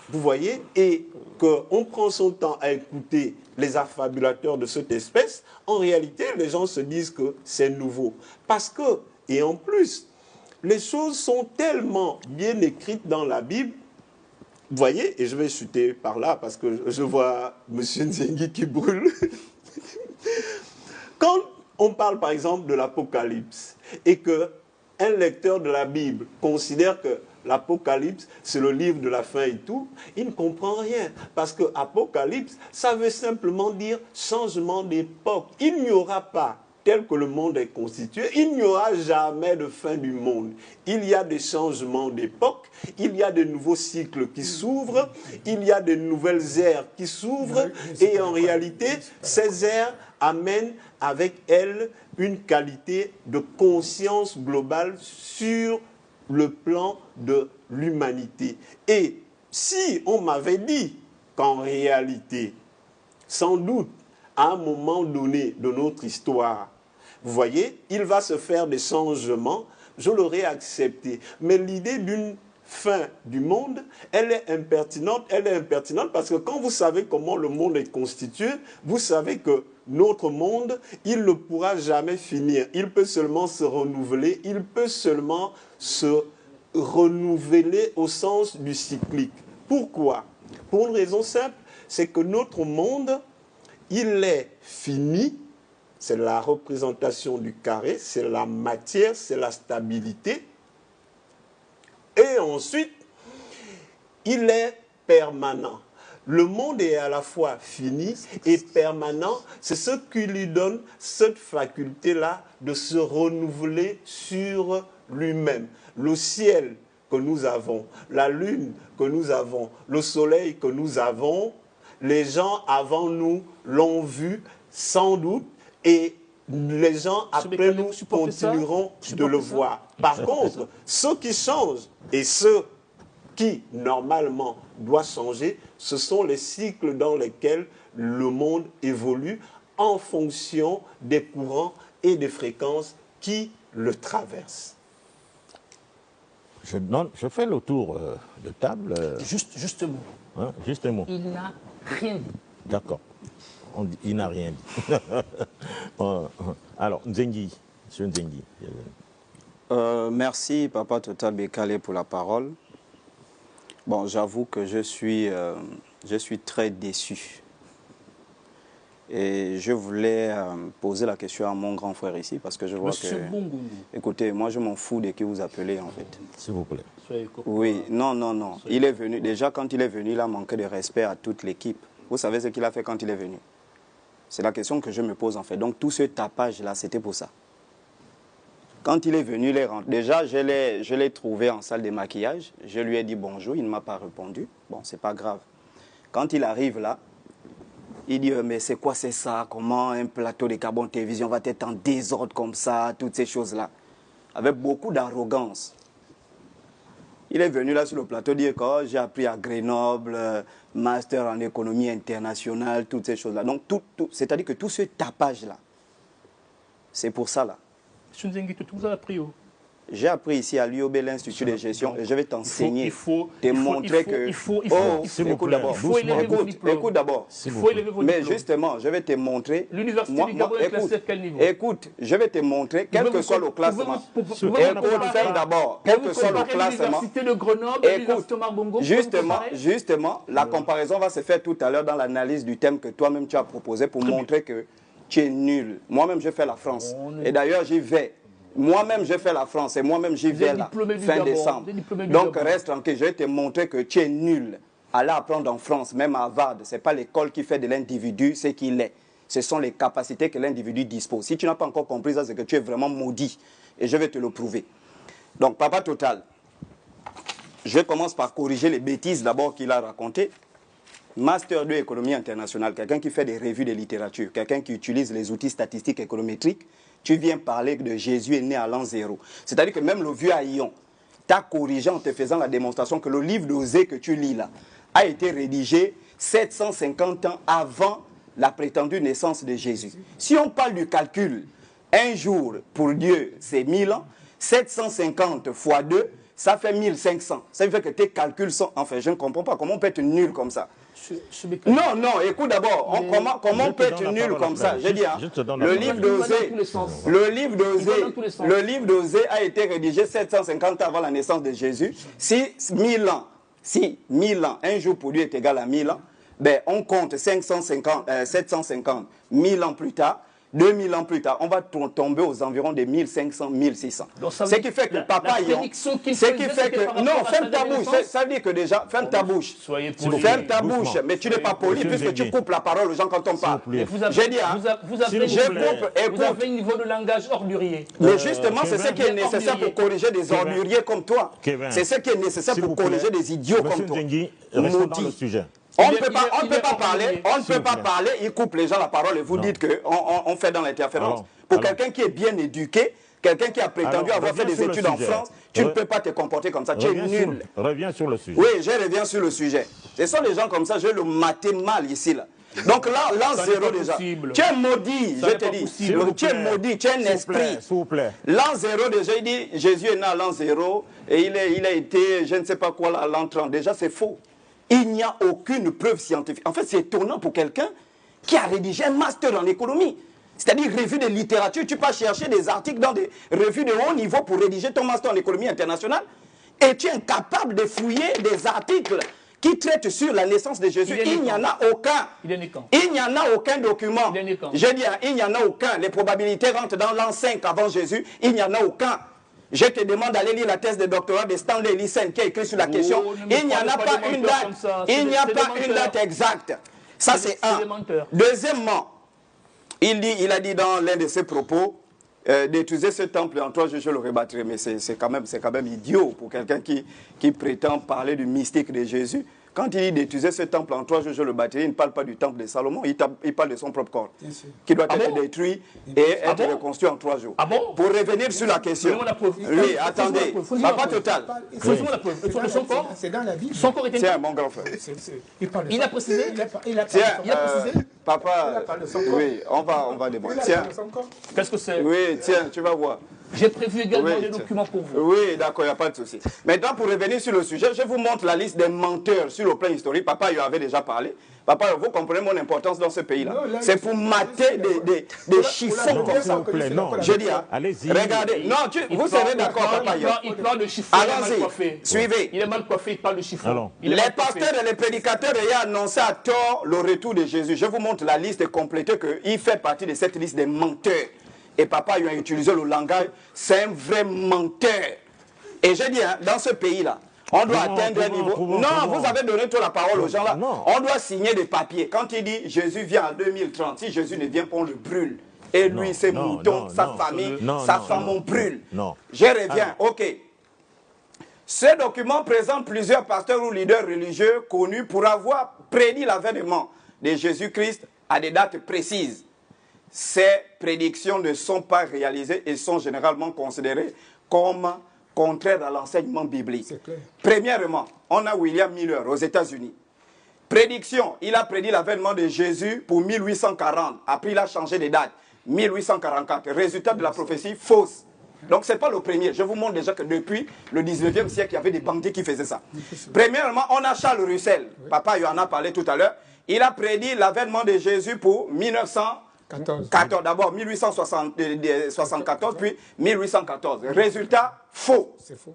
Speaker 4: vous voyez, et qu'on prend son temps à écouter les affabulateurs de cette espèce, en réalité, les gens se disent que c'est nouveau. Parce que, et en plus, les choses sont tellement bien écrites dans la Bible. Vous voyez, et je vais chuter par là parce que je vois M. Nzengi qui brûle. Quand on parle par exemple de l'Apocalypse et qu'un lecteur de la Bible considère que l'Apocalypse, c'est le livre de la fin et tout, il ne comprend rien. Parce que Apocalypse, ça veut simplement dire changement d'époque. Il n'y aura pas, tel que le monde est constitué, il n'y aura jamais de fin du monde. Il y a des changements d'époque, il y a de nouveaux cycles qui s'ouvrent, il y a de nouvelles ères qui s'ouvrent, et en réalité, ces ères amènent avec elles une qualité de conscience globale sur le plan de l'humanité. Et si on m'avait dit qu'en réalité, sans doute, à un moment donné de notre histoire, vous voyez, il va se faire des changements, je l'aurais accepté. Mais l'idée d'une fin du monde, elle est impertinente. Elle est impertinente parce que quand vous savez comment le monde est constitué, vous savez que notre monde, il ne pourra jamais finir. Il peut seulement se renouveler. Il peut seulement se renouveler au sens du cyclique. Pourquoi? Pour une raison simple, c'est que notre monde, il est fini. C'est la représentation du carré, c'est la matière, c'est la stabilité. Et ensuite, il est permanent. Le monde est à la fois fini et permanent. C'est ce qui lui donne cette faculté-là de se renouveler sur lui-même. Le ciel que nous avons, la lune que nous avons, le soleil que nous avons, les gens avant nous l'ont vu sans doute et les gens après nous continueront de le voir. Par contre, ce qui change et ce qui normalement doit changer, ce sont les cycles dans lesquels le monde évolue en fonction des courants et des fréquences qui le traversent.
Speaker 2: Je fais le tour de table.
Speaker 1: Juste un mot.
Speaker 2: Hein, juste un mot.
Speaker 1: Il n'a rien dit.
Speaker 2: D'accord. Il n'a rien dit. Alors, Nzengi, monsieur Nzengi.
Speaker 5: Merci, Papa Total Bekale, pour la parole. Bon, j'avoue que je suis très déçu. Et je voulais poser la question à mon grand frère ici, parce que je vois
Speaker 1: Monsieur Bongoundou.
Speaker 5: Écoutez, moi je m'en fous de qui vous appelez, en fait.
Speaker 2: S'il vous plaît.
Speaker 5: Oui, non. Il est venu, déjà quand il est venu, il a manqué de respect à toute l'équipe. Vous savez ce qu'il a fait quand il est venu? C'est la question que je me pose, en fait. Donc tout ce tapage-là, c'était pour ça. Quand il est venu, il est rentré. Déjà, je l'ai trouvé en salle de maquillage. Je lui ai dit bonjour, il ne m'a pas répondu. Bon, c'est pas grave. Quand il arrive là, il dit, mais c'est quoi c'est ça? Comment un plateau de Gabon Télévision va être en désordre comme ça? Toutes ces choses-là. Avec beaucoup d'arrogance. Il est venu là sur le plateau dire que oh, j'ai appris à Grenoble, master en économie internationale, toutes ces choses-là. Donc, c'est-à-dire que tout ce tapage-là, c'est pour ça là.
Speaker 1: Monsieur Nzengi, tout vous a appris où?
Speaker 5: J'ai appris ici à l'IOB, l'Institut de gestion, et je vais t'enseigner, te montrer que... Écoute d'abord. Écoute d'abord. Mais justement, je vais te montrer...
Speaker 1: L'université du Gabon est classée à quel niveau?
Speaker 5: Écoute, je vais te montrer, quel que soit le classement. Écoute, ferme d'abord. Quel que soit le classement.
Speaker 1: L'université de Grenoble, l'université Marbongo.
Speaker 5: Justement, la comparaison va se faire tout à l'heure dans l'analyse du thème que toi-même tu as proposé pour montrer que tu es nul. Moi-même, je fais la France. Et d'ailleurs, j'y vais. Moi-même, j'ai fait la France et moi-même, j'y vais là, fin décembre. Donc, reste tranquille. Je vais te montrer que tu es nul. Aller apprendre en France, même à Harvard, ce n'est pas l'école qui fait de l'individu ce qu'il est. Ce sont les capacités que l'individu dispose. Si tu n'as pas encore compris ça, c'est que tu es vraiment maudit. Et je vais te le prouver. Donc, Papa Total, je commence par corriger les bêtises d'abord qu'il a racontées. Master 2 économie internationale, quelqu'un qui fait des revues de littérature, quelqu'un qui utilise les outils statistiques économétriques. Tu viens parler de Jésus est né à l'an 0. C'est-à-dire que même le vieux Haïon t'a corrigé en te faisant la démonstration que le livre d'Osée que tu lis là a été rédigé 750 ans avant la prétendue naissance de Jésus. Si on parle du calcul, un jour pour Dieu c'est 1000 ans, 750 fois 2, ça fait 1500. Ça veut dire que tes calculs sont... Enfin, je ne comprends pas comment on peut être nul comme ça. Non, écoute d'abord, comment on peut être nul comme ça? Je dis, le livre d'Osée a été rédigé 750 ans avant la naissance de Jésus. Si 1000 ans, un jour pour Dieu est égal à 1000 ans, ben on compte 750, 1000 ans plus tard, 2000 ans plus tard, on va tomber aux environs de 1500, 1600. Ce qui fait que Papa Yon... Non, ferme ta bouche. Ça veut dire que déjà, ferme ta bouche. Ferme ta bouche. Mais tu n'es pas poli puisque tu coupes la parole aux gens quand on parle. J'ai dit,
Speaker 1: vous avez un niveau de langage ordurier.
Speaker 5: Mais justement, c'est ce qui est nécessaire pour corriger des orduriers comme toi. C'est ce qui est nécessaire pour corriger des idiots comme toi.
Speaker 2: Restons dans le sujet.
Speaker 5: On ne peut pas parler, il coupe les gens la parole et vous dites qu'on fait dans l'interférence. Pour quelqu'un qui est bien éduqué, quelqu'un qui a prétendu avoir fait des études en France, tu ne peux pas te comporter comme ça, tu es nul.
Speaker 2: Reviens sur le sujet.
Speaker 5: Oui, je reviens sur le sujet. Ce sont des gens comme ça, je vais le mater mal ici. Là. Donc là, l'an
Speaker 1: Ça n'est
Speaker 5: zéro
Speaker 1: pas
Speaker 5: déjà.
Speaker 1: possible.
Speaker 5: Tu es maudit,
Speaker 1: Ça
Speaker 5: je
Speaker 1: n'est
Speaker 5: te
Speaker 1: pas
Speaker 5: dis.
Speaker 1: possible.
Speaker 5: Tu es maudit, tu es un esprit.
Speaker 2: S'il vous plaît.
Speaker 5: L'an zéro déjà, il dit Jésus est né à l'an zéro et il a été, je ne sais pas quoi, à l'an 30. Déjà, c'est faux. Il n'y a aucune preuve scientifique. En fait, c'est étonnant pour quelqu'un qui a rédigé un master en économie. C'est-à-dire revue de littérature. Tu peux chercher des articles dans des revues de haut niveau pour rédiger ton master en économie internationale. Et tu es incapable de fouiller des articles qui traitent sur la naissance de Jésus. Il n'y en a aucun.
Speaker 1: Il est né quand?
Speaker 5: Il n'y en a aucun document.
Speaker 1: Il est né quand?
Speaker 5: Je dis, il n'y en a aucun. Les probabilités rentrent dans l'an 5 avant Jésus. Il n'y en a aucun. Je te demande d'aller lire la thèse de doctorat de Stanley Lysen qui a écrit sur la question. Il n'y en a pas une date. Il n'y a pas une date exacte. Ça, c'est un. Deuxièmement, il a dit dans l'un de ses propos d'utiliser ce temple en 3 jours, je le rebâtirai. Mais c'est quand même idiot pour quelqu'un qui prétend parler du mystique de Jésus. Quand il dit d'utiliser ce temple en 3 jours, je le bâtirai, il ne parle pas du temple de Salomon, il parle de son propre corps, qui doit être détruit et être reconstruit en 3 jours. Pour revenir sur la question. Oui, attendez, pas total.
Speaker 1: Faut-moi la preuve. De son corps.
Speaker 3: C'est dans la Bible.
Speaker 1: Son corps était.
Speaker 5: Tiens, mon grand frère.
Speaker 1: Il a précisé.
Speaker 5: Tiens,
Speaker 1: Il a précisé.
Speaker 5: Papa, oui, on va débattre. Tiens,
Speaker 1: Qu'est-ce que c'est?
Speaker 5: oui, tiens, tu vas voir.
Speaker 1: J'ai prévu également
Speaker 5: Oui,
Speaker 1: des documents pour vous.
Speaker 5: Oui, d'accord, il n'y a pas de souci. Maintenant, pour revenir sur le sujet, je vous montre la liste des menteurs sur le plan historique. Papa, il avait déjà parlé. Papa, vous comprenez mon importance dans ce pays-là. C'est pour mater des chiffons comme ça. Je dis, hein, regardez. Non, vous serez d'accord, papa.
Speaker 1: Il parle de chiffons.
Speaker 5: Allons-y, suivez.
Speaker 1: Il est mal coiffé, il parle de chiffons.
Speaker 5: Les pasteurs et les prédicateurs ayant annoncé à tort le retour de Jésus. Je vous montre la liste complétée qu'il fait partie de cette liste des menteurs. Et papa, il a utilisé le langage, c'est un vrai menteur. Et je dis, hein, dans ce pays-là, on doit atteindre un niveau... Non, vous avez donné toute la parole aux gens là. On doit signer des papiers. Quand il dit Jésus vient en 2030, si Jésus ne vient pas, on le brûle. Et lui, ses moutons, sa famille, sa femme, on brûle. Je reviens, ok. Ce document présente plusieurs pasteurs ou leaders religieux connus pour avoir prédit l'avènement de Jésus-Christ à des dates précises. Ces prédictions ne sont pas réalisées et sont généralement considérées comme contraires à l'enseignement biblique. Premièrement, on a William Miller aux États-Unis. Prédiction, il a prédit l'avènement de Jésus pour 1840. Après, il a changé de date. 1844. Résultat de la prophétie fausse. Donc, ce n'est pas le premier. Je vous montre déjà que depuis le 19e siècle, il y avait des bandits qui faisaient ça. Premièrement, on a Charles Russell. Papa, il en a parlé tout à l'heure. Il a prédit l'avènement de Jésus pour 1914. D'abord 1874, puis 1814. Résultat, faux. C'est faux.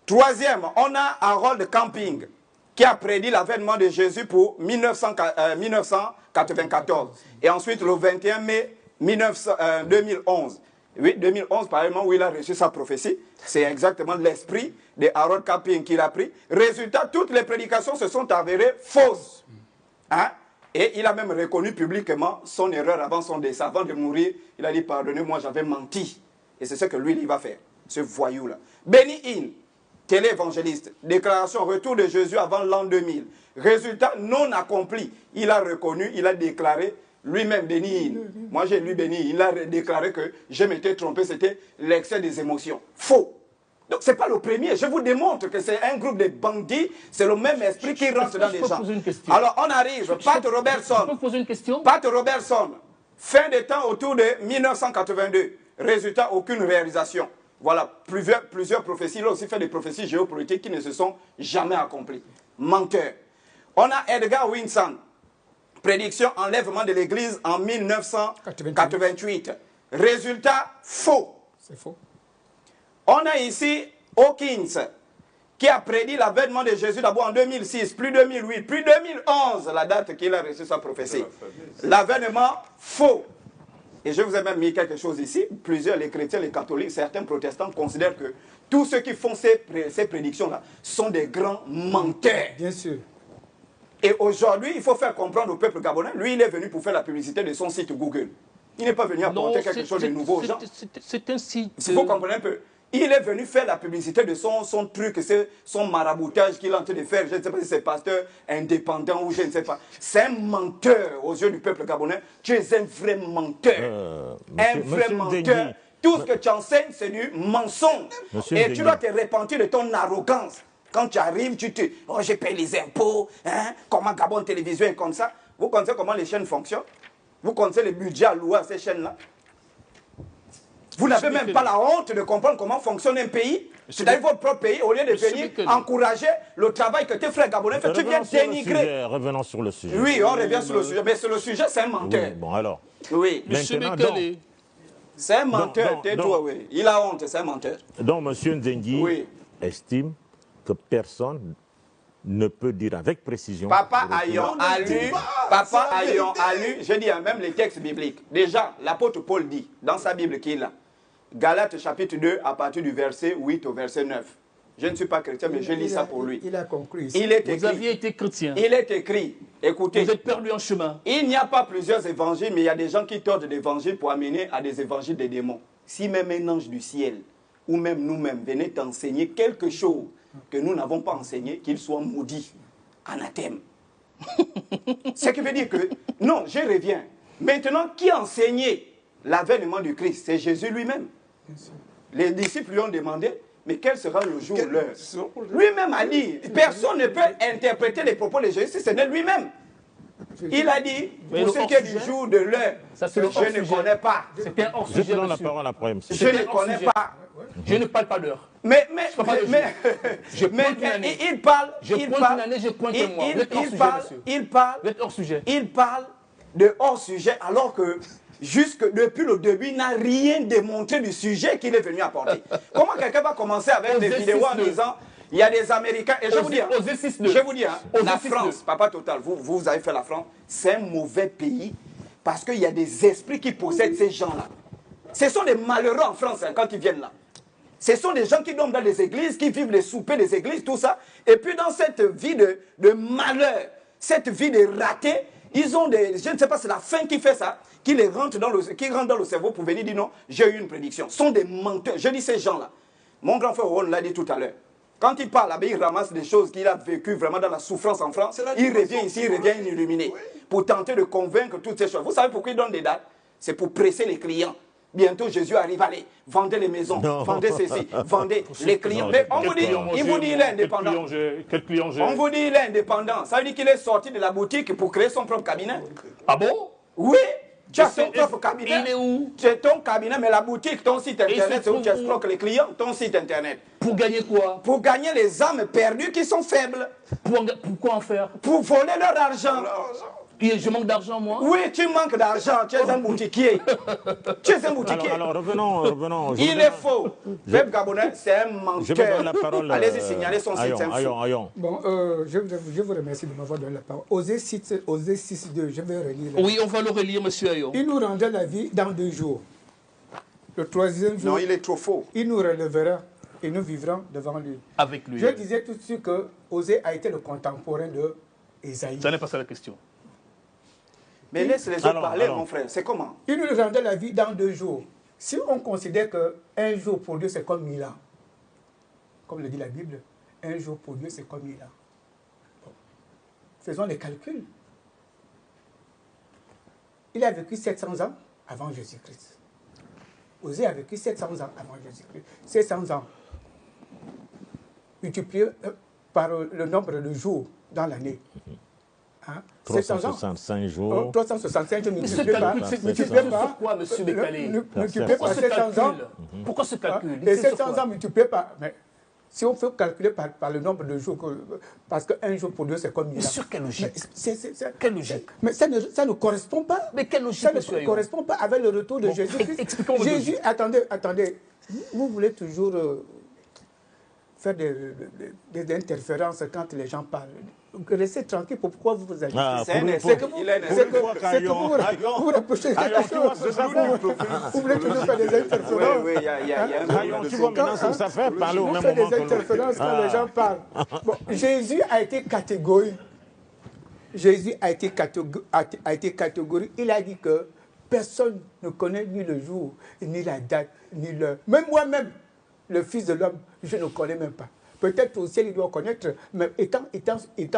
Speaker 5: Troisième, on a Harold Camping, qui a prédit l'avènement de Jésus pour 1994. Et ensuite, le 21 mai 2011. Oui, 2011, par exemple, où il a reçu sa prophétie. C'est exactement l'esprit de Harold Camping qu'il a pris. Résultat, toutes les prédications se sont avérées fausses. Hein? Et il a même reconnu publiquement son erreur avant son décès. Avant de mourir, il a dit, pardonnez-moi, j'avais menti. Et c'est ce que lui, il va faire, ce voyou-là. Benny Hinn, téléévangéliste, déclaration retour de Jésus avant l'an 2000. Résultat non accompli. Il a reconnu, il a déclaré lui-même, Benny Hinn. Moi, j'ai lu Benny Hinn. Il a déclaré que je m'étais trompé, c'était l'excès des émotions. Faux. Donc, ce n'est pas le premier. Je vous démontre que c'est un groupe de bandits. C'est le même esprit qui rentre dans les gens. Alors, on arrive. Pat Robertson.
Speaker 1: Je peux poser une question?
Speaker 5: Pat Robertson. Fin de temps autour de 1982. Résultat, aucune réalisation. Voilà, plusieurs prophéties. Il a aussi fait des prophéties géopolitiques qui ne se sont jamais accomplies. Menteur. On a Edgar Winson. Prédiction, enlèvement de l'église en 1988. Résultat, faux.
Speaker 3: C'est faux.
Speaker 5: On a ici Hawkins, qui a prédit l'avènement de Jésus d'abord en 2006, puis 2008, puis 2011, la date qu'il a reçu sa prophétie. L'avènement, faux. Et je vous ai même mis quelque chose ici. Plusieurs, les chrétiens, les catholiques, certains protestants considèrent que tous ceux qui font ces prédictions-là sont des grands menteurs.
Speaker 3: Bien sûr.
Speaker 5: Et aujourd'hui, il faut faire comprendre au peuple gabonais, lui, il est venu pour faire la publicité de son site Google. Il n'est pas venu apporter quelque chose de nouveau aux gens.
Speaker 1: C'est un site...
Speaker 5: Il faut comprendre un peu. Il est venu faire la publicité de son truc, son maraboutage qu'il est en train de faire. Je ne sais pas si c'est pasteur indépendant ou je ne sais pas. C'est un menteur aux yeux du peuple gabonais. Tu es un vrai menteur. Un vrai menteur. Tout ce que tu enseignes, c'est du mensonge. Et tu dois te repentir de ton arrogance. Quand tu arrives, tu te... Oh, je paye les impôts. Hein? Comment Gabon Télévision est comme ça? Vous connaissez comment les chaînes fonctionnent? Vous connaissez le budget alloué à ces chaînes-là? Vous n'avez même pas la honte de comprendre comment fonctionne un pays. C'est dans votre propre pays, au lieu de venir encourager le travail que tes frères gabonais font, tu viens dénigrer.
Speaker 2: Revenons sur le sujet.
Speaker 5: Oui, on revient sur le sujet. Mais sur le sujet, c'est un menteur.
Speaker 2: Oui, bon, alors.
Speaker 5: Oui.
Speaker 2: Maintenant, donc,
Speaker 5: c'est un menteur, tais-toi, oui. Il a honte, c'est un menteur.
Speaker 2: Donc, M. Nzengi estime que personne ne peut dire avec précision.
Speaker 5: Papa ayant lu, je dis même les textes bibliques. Déjà, l'apôtre Paul dit, dans sa Bible qu'il a, Galates chapitre 2, à partir du verset 8 au verset 9. Je ne suis pas chrétien, mais je lis ça pour lui.
Speaker 3: Il a conclu.
Speaker 5: Il est écrit,
Speaker 1: vous aviez été chrétien.
Speaker 5: Il est écrit, écoutez.
Speaker 1: Vous êtes perdu en chemin.
Speaker 5: Il n'y a pas plusieurs évangiles, mais il y a des gens qui tordent l'évangile pour amener à des évangiles des démons. Si même un ange du ciel, ou même nous-mêmes, venait t'enseigner quelque chose que nous n'avons pas enseigné, qu'il soit maudit, anathème. Ce qui veut dire que, non, je reviens. Maintenant, qui a enseigné l'avènement du Christ? C'est Jésus lui-même. Les disciples lui ont demandé, mais quel sera le jour, l'heure? Lui-même a dit, personne ne peut interpréter les propos de Jésus si ce n'est lui-même. Il a dit, pour ce qui est du jour, de l'heure, je ne connais pas.
Speaker 1: C'était un hors-sujet.
Speaker 2: Je prends la parole après, monsieur.
Speaker 5: Je ne connais pas.
Speaker 1: Je ne parle pas d'heure.
Speaker 5: Mais il parle. Il parle de hors-sujet alors que jusque depuis le début, il n'a rien démontré du sujet qu'il est venu apporter. Comment quelqu'un va commencer avec des vidéos en disant il y a des Américains, et je vous dis, la France, Papa Total, vous avez fait la France, c'est un mauvais pays parce qu'il y a des esprits qui possèdent ces gens-là. Ce sont des malheureux en France quand ils viennent là. Ce sont des gens qui dorment dans les églises, qui vivent les soupers des églises, tout ça. Et puis dans cette vie de malheur, cette vie de raté, ils ont des... Je ne sais pas, c'est la faim qui fait ça, qui rentre dans le cerveau pour venir dire non, j'ai eu une prédiction. Ce sont des menteurs. Je dis ces gens-là. Mon grand frère Owen l'a dit tout à l'heure. Quand il parle, il ramasse des choses qu'il a vécues vraiment dans la souffrance en France. Il revient ici, il revient illuminé. Pour tenter de convaincre toutes ces choses. Vous savez pourquoi il donne des dates? C'est pour presser les clients. Bientôt, Jésus arrive, allez, vendez les maisons, vendez ceci, vendez les clients. Mais on vous dit, il vous dit il est indépendant.
Speaker 6: Quel client j'ai?
Speaker 5: On vous dit il est indépendant. Ça veut dire qu'il est sorti de la boutique pour créer son propre cabinet.
Speaker 1: Ah bon?
Speaker 5: Oui, tu as ton propre cabinet.
Speaker 1: Il est où?
Speaker 5: C'est ton cabinet, mais la boutique, ton site internet, c'est où tu escroques les clients, ton site internet.
Speaker 1: Pour gagner quoi?
Speaker 5: Pour gagner les âmes perdues qui sont faibles.
Speaker 1: Pour quoi en faire?
Speaker 5: Pour voler leur argent.
Speaker 1: Je manque d'argent, moi?
Speaker 5: Oui, tu manques d'argent, tu es un boutiquier. Tu es un boutiquier.
Speaker 2: Alors revenons.
Speaker 5: Il est faux. Peuple gabonais, c'est un menteur.
Speaker 2: Je vais donner la parole.
Speaker 5: Allez-y, signaler son site.
Speaker 2: Ayon.
Speaker 3: Bon, je vous remercie de m'avoir donné la parole. Osée 6.2, je vais relire.
Speaker 1: Oui, on va le relire, monsieur Ayon.
Speaker 3: Il nous rendra la vie dans 2 jours. Le 3e jour,
Speaker 5: non, il est trop faux.
Speaker 3: Il nous relèvera et nous vivrons devant lui.
Speaker 1: Avec lui.
Speaker 3: Je disais tout de suite que Osée a été le contemporain de Ésaïe.
Speaker 1: Ça n'est pas ça la question.
Speaker 5: Mais laisse les autres parler, mon frère. C'est comment?
Speaker 3: Il nous rendra la vie dans 2 jours. Si on considère qu'un jour pour Dieu, c'est comme 1000 ans, comme le dit la Bible, un jour pour Dieu, c'est comme 1000 ans. Bon. Faisons les calculs. Il a vécu 700 ans avant Jésus-Christ. Osée a vécu 700 ans avant Jésus-Christ. 700 ans. Multiplié par le nombre de jours dans l'année. Hein?
Speaker 2: 365 jours.
Speaker 3: 365 jours
Speaker 1: multiplié par quoi, monsieur Bécalé?
Speaker 3: Multiplié par 700 ans.
Speaker 1: Pourquoi ce calcul?
Speaker 3: Et 700 ans multiplié par... Mais, si on fait calculer par le nombre de jours, parce qu'un jour pour Dieu, c'est comme 1000 ans.
Speaker 1: Mais sur quelle logique?
Speaker 3: Quelle logique? Mais ça ne correspond pas.
Speaker 1: Mais quelle logique,
Speaker 3: ça ne correspond pas avec le retour de Jésus-Christ.
Speaker 1: Expliquons-moi.
Speaker 3: Jésus, attendez. Vous voulez toujours faire des interférences quand les gens parlent. Restez tranquille, pourquoi vous vous agissez? C'est que vous rapprochez quelque chose. Vous voulez toujours faire des interférences.
Speaker 5: Oui, il y a un
Speaker 2: tu vois maintenant ce que ça fait, parler au même moment.
Speaker 3: Vous faites des interférences quand les gens parlent. Bon, Jésus a été catégorique. Jésus a été catégorique. Il a dit que personne ne connaît ni le jour, ni la date, ni l'heure. Même moi-même, le Fils de l'homme, je ne connais même pas. Peut-être au ciel, il doit connaître, mais étant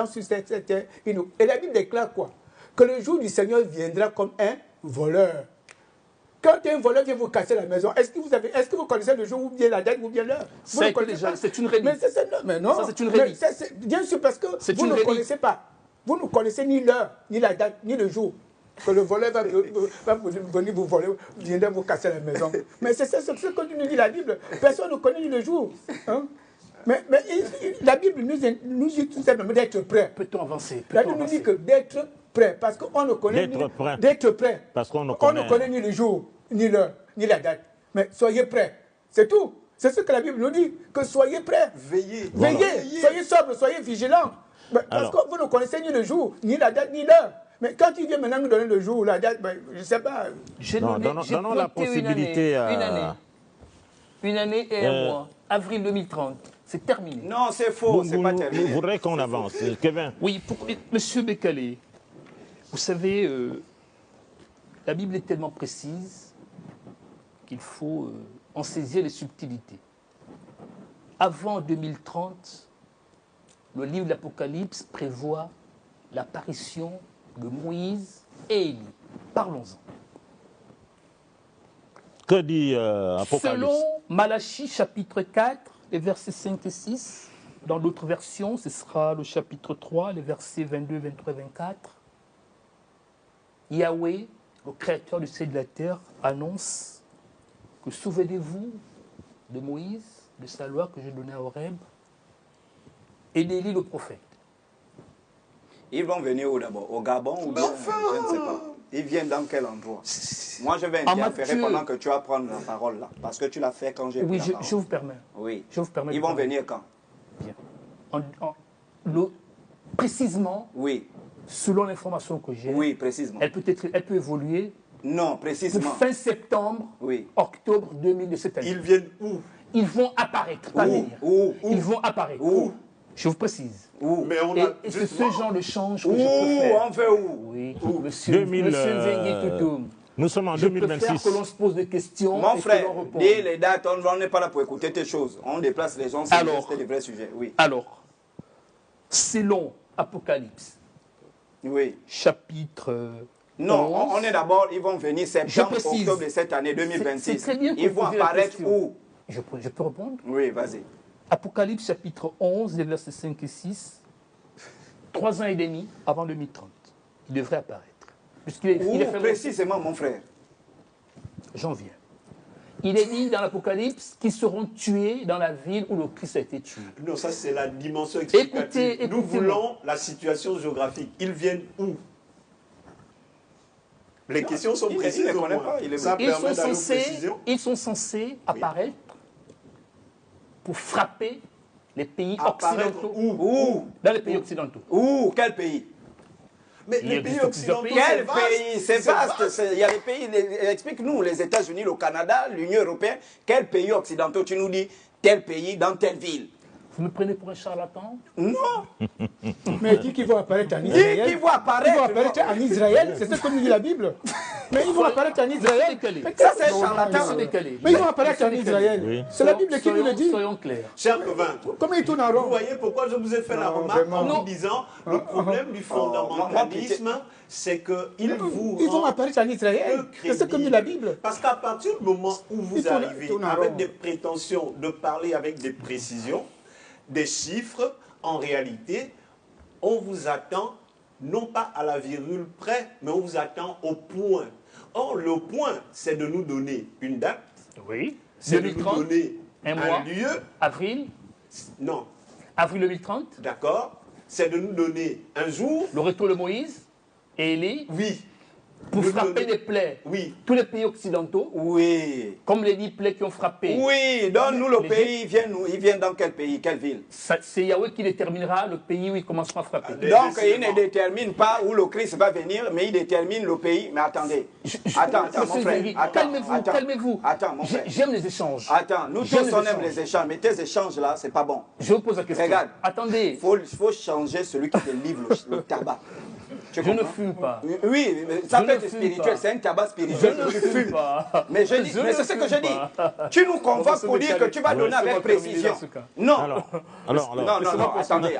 Speaker 3: sur cette terre, il nous... Et la Bible déclare quoi? Que le jour du Seigneur viendra comme un voleur. Quand un voleur vient vous casser la maison, est-ce que vous connaissez le jour ou bien la date ou bien l'heure?
Speaker 1: Ça a été déjà, c'est une relique.
Speaker 3: Mais non.
Speaker 1: Ça, c'est une relique.
Speaker 3: Bien sûr, parce que vous ne
Speaker 1: relique.
Speaker 3: connaissez pas. Vous ne connaissez ni l'heure, ni la date, ni le jour. Que le voleur va venir vous voler, viendra vous casser la maison. Mais c'est ce que nous dit la Bible. Personne ne connaît ni le jour. Hein? Mais la Bible nous dit tout simplement d'être prêt.
Speaker 1: Peut-on avancer?
Speaker 3: La Bible nous dit que d'être prêt, parce qu'on ne connaît d'être prêt.
Speaker 2: Parce qu'on ne
Speaker 3: connaît ni le jour, ni l'heure, ni la date. Mais soyez prêts. C'est tout. C'est ce que la Bible nous dit, que soyez prêts.
Speaker 5: Veillez.
Speaker 3: Soyez sobres, soyez vigilants. Parce que vous ne connaissez ni le jour, ni la date, ni l'heure. Mais quand il vient maintenant nous donner le jour ou la date, je ne sais pas.
Speaker 2: Donnons la possibilité à...
Speaker 1: Une année et un mois. Avril 2030. C'est terminé.
Speaker 5: Non, c'est faux, c'est pas terminé.
Speaker 2: Vous voudrez qu'on avance. Kevin.
Speaker 1: Oui, Monsieur Bekele, vous savez, la Bible est tellement précise qu'il faut en saisir les subtilités. Avant 2030, le livre de l'Apocalypse prévoit l'apparition de Moïse et Élie. Parlons-en.
Speaker 2: Que dit Apocalypse?
Speaker 1: Selon Malachie chapitre 4, les versets 5 et 6, dans d'autres versions, ce sera le chapitre 3, les versets 22, 23 et 24, Yahweh, le créateur du ciel et de la terre, annonce que souvenez-vous de Moïse, de sa loi que j'ai donnée à Horeb, et d'Élie le prophète.
Speaker 5: Ils vont venir où d'abord? Au Gabon ou bien je ne sais pas. Ils viennent dans quel endroit? Moi, je vais interférer pendant que tu vas prendre la parole là. Parce que tu l'as fait quand j'ai pris la parole.
Speaker 1: Je vous permets.
Speaker 5: Oui.
Speaker 1: Je vous permets.
Speaker 5: Ils vont venir quand?
Speaker 1: Bien. Précisément,
Speaker 5: oui.
Speaker 1: Selon l'information que j'ai,
Speaker 5: oui, précisément.
Speaker 1: Elle peut évoluer.
Speaker 5: Non, précisément.
Speaker 1: Pour fin septembre,
Speaker 5: oui.
Speaker 1: Octobre 2000 de cette année.
Speaker 4: Ils viennent où?
Speaker 1: Ils vont apparaître, pas venir. Ils vont apparaître.
Speaker 5: Où?
Speaker 1: Je vous précise.
Speaker 4: Mais on a
Speaker 1: et c'est ce genre de change que je peux faire.
Speaker 5: On fait où?
Speaker 1: Oui, monsieur Nzengi Toutoum.
Speaker 2: Nous sommes en 2026.
Speaker 1: Je préfère que l'on se pose des questions.
Speaker 5: Mon
Speaker 1: et
Speaker 5: frère,
Speaker 1: que l'on réponde.
Speaker 5: dis les dates, on n'est pas là pour écouter tes choses. On déplace les gens, c'est des vrais sujets. Oui.
Speaker 1: Alors, selon Apocalypse,
Speaker 5: oui.
Speaker 1: Chapitre...
Speaker 5: Non, on est d'abord, ils vont venir septembre, octobre de cette année 2026. Ils vont apparaître où?
Speaker 1: Je peux répondre?
Speaker 5: Oui, vas-y.
Speaker 1: Apocalypse chapitre 11, les versets 5 et 6, 3 ans et demi avant 2030. Il devrait apparaître.
Speaker 5: Où précisément, mon frère?
Speaker 1: J'en viens. Il est dit dans l'Apocalypse qu'ils seront tués dans la ville où le Christ a été tué.
Speaker 4: Non, ça c'est la dimension explicative.
Speaker 1: Écoutez,
Speaker 4: nous voulons la situation géographique. Ils viennent où? Les questions sont précises.
Speaker 1: Ils sont censés apparaître pour frapper les pays occidentaux.
Speaker 5: Où?
Speaker 1: Dans les pays occidentaux.
Speaker 5: Où? Quel pays?
Speaker 4: Mais les pays occidentaux,
Speaker 5: quel pays? C'est vaste. Il y a les pays, explique-nous, les États-Unis, le Canada, l'Union européenne. Quel pays occidentaux? Tu nous dis tel pays dans telle ville.
Speaker 1: Vous me prenez pour un charlatan?
Speaker 5: Non.
Speaker 3: Mais dit qu'ils vont apparaître en Israël.
Speaker 5: Qui vont apparaître?
Speaker 3: Ils vont apparaître en Israël. C'est ce que nous dit la Bible. Mais ils vont apparaître en Israël.
Speaker 5: Ça, c'est charlatan.
Speaker 3: Mais ils vont apparaître en Israël. Oui. C'est la Bible qui nous le dit.
Speaker 1: Soyons clairs.
Speaker 4: Cher Kevin,
Speaker 3: comment ils tournent en rond?
Speaker 4: Vous voyez pourquoi je vous ai fait la remarque en vous disant le problème du fondamentalisme, c'est qu'ils vous
Speaker 3: ils vont apparaître en Israël. C'est ce que nous dit la Bible.
Speaker 4: Parce qu'à partir du moment où vous arrivez avec des prétentions de parler avec des précisions, des chiffres, en réalité, on vous attend non pas à la virgule près, mais on vous attend au point. Or, le point, c'est de nous donner une date,
Speaker 1: oui.
Speaker 4: C'est de nous donner un lieu.
Speaker 1: Avril.
Speaker 4: Non.
Speaker 1: Avril 2030.
Speaker 4: D'accord. C'est de nous donner un jour.
Speaker 1: Le retour de Moïse et Élie.
Speaker 4: Oui.
Speaker 1: Pour frapper des plaies.
Speaker 4: Oui.
Speaker 1: Tous les pays occidentaux.
Speaker 5: Oui.
Speaker 1: Comme les 10 plaies qui ont frappé.
Speaker 5: Oui. Donne-nous le pays. Ils viennent dans quel pays? Quelle ville?
Speaker 1: C'est Yahweh qui déterminera le pays où ils commenceront à frapper.
Speaker 5: Donc, il ne détermine pas où le Christ va venir, mais il détermine le pays. Mais attendez. Attends, mon frère.
Speaker 1: Calmez-vous.
Speaker 5: Attends, mon frère.
Speaker 1: J'aime les échanges.
Speaker 5: Attends, nous tous on aime les échanges, mais tes échanges là, c'est pas bon.
Speaker 1: Je vous pose la question.
Speaker 5: Regarde.
Speaker 1: Attendez.
Speaker 5: Il faut changer celui qui te livre le tabac. Tu
Speaker 1: Je ne
Speaker 5: comprends?
Speaker 1: fume pas.
Speaker 5: Oui, mais ça
Speaker 1: Je
Speaker 5: peut
Speaker 1: ne
Speaker 5: être
Speaker 1: fume
Speaker 5: spirituel,
Speaker 1: pas.
Speaker 5: c'est un tabac
Speaker 1: Je
Speaker 5: spirituel.
Speaker 1: ne
Speaker 5: Tu
Speaker 1: fume
Speaker 5: fumes.
Speaker 1: pas.
Speaker 5: Mais c'est ce que je dis. Tu nous convoques pour dire que tu vas donner avec précision. Non.
Speaker 2: Alors,
Speaker 5: Non,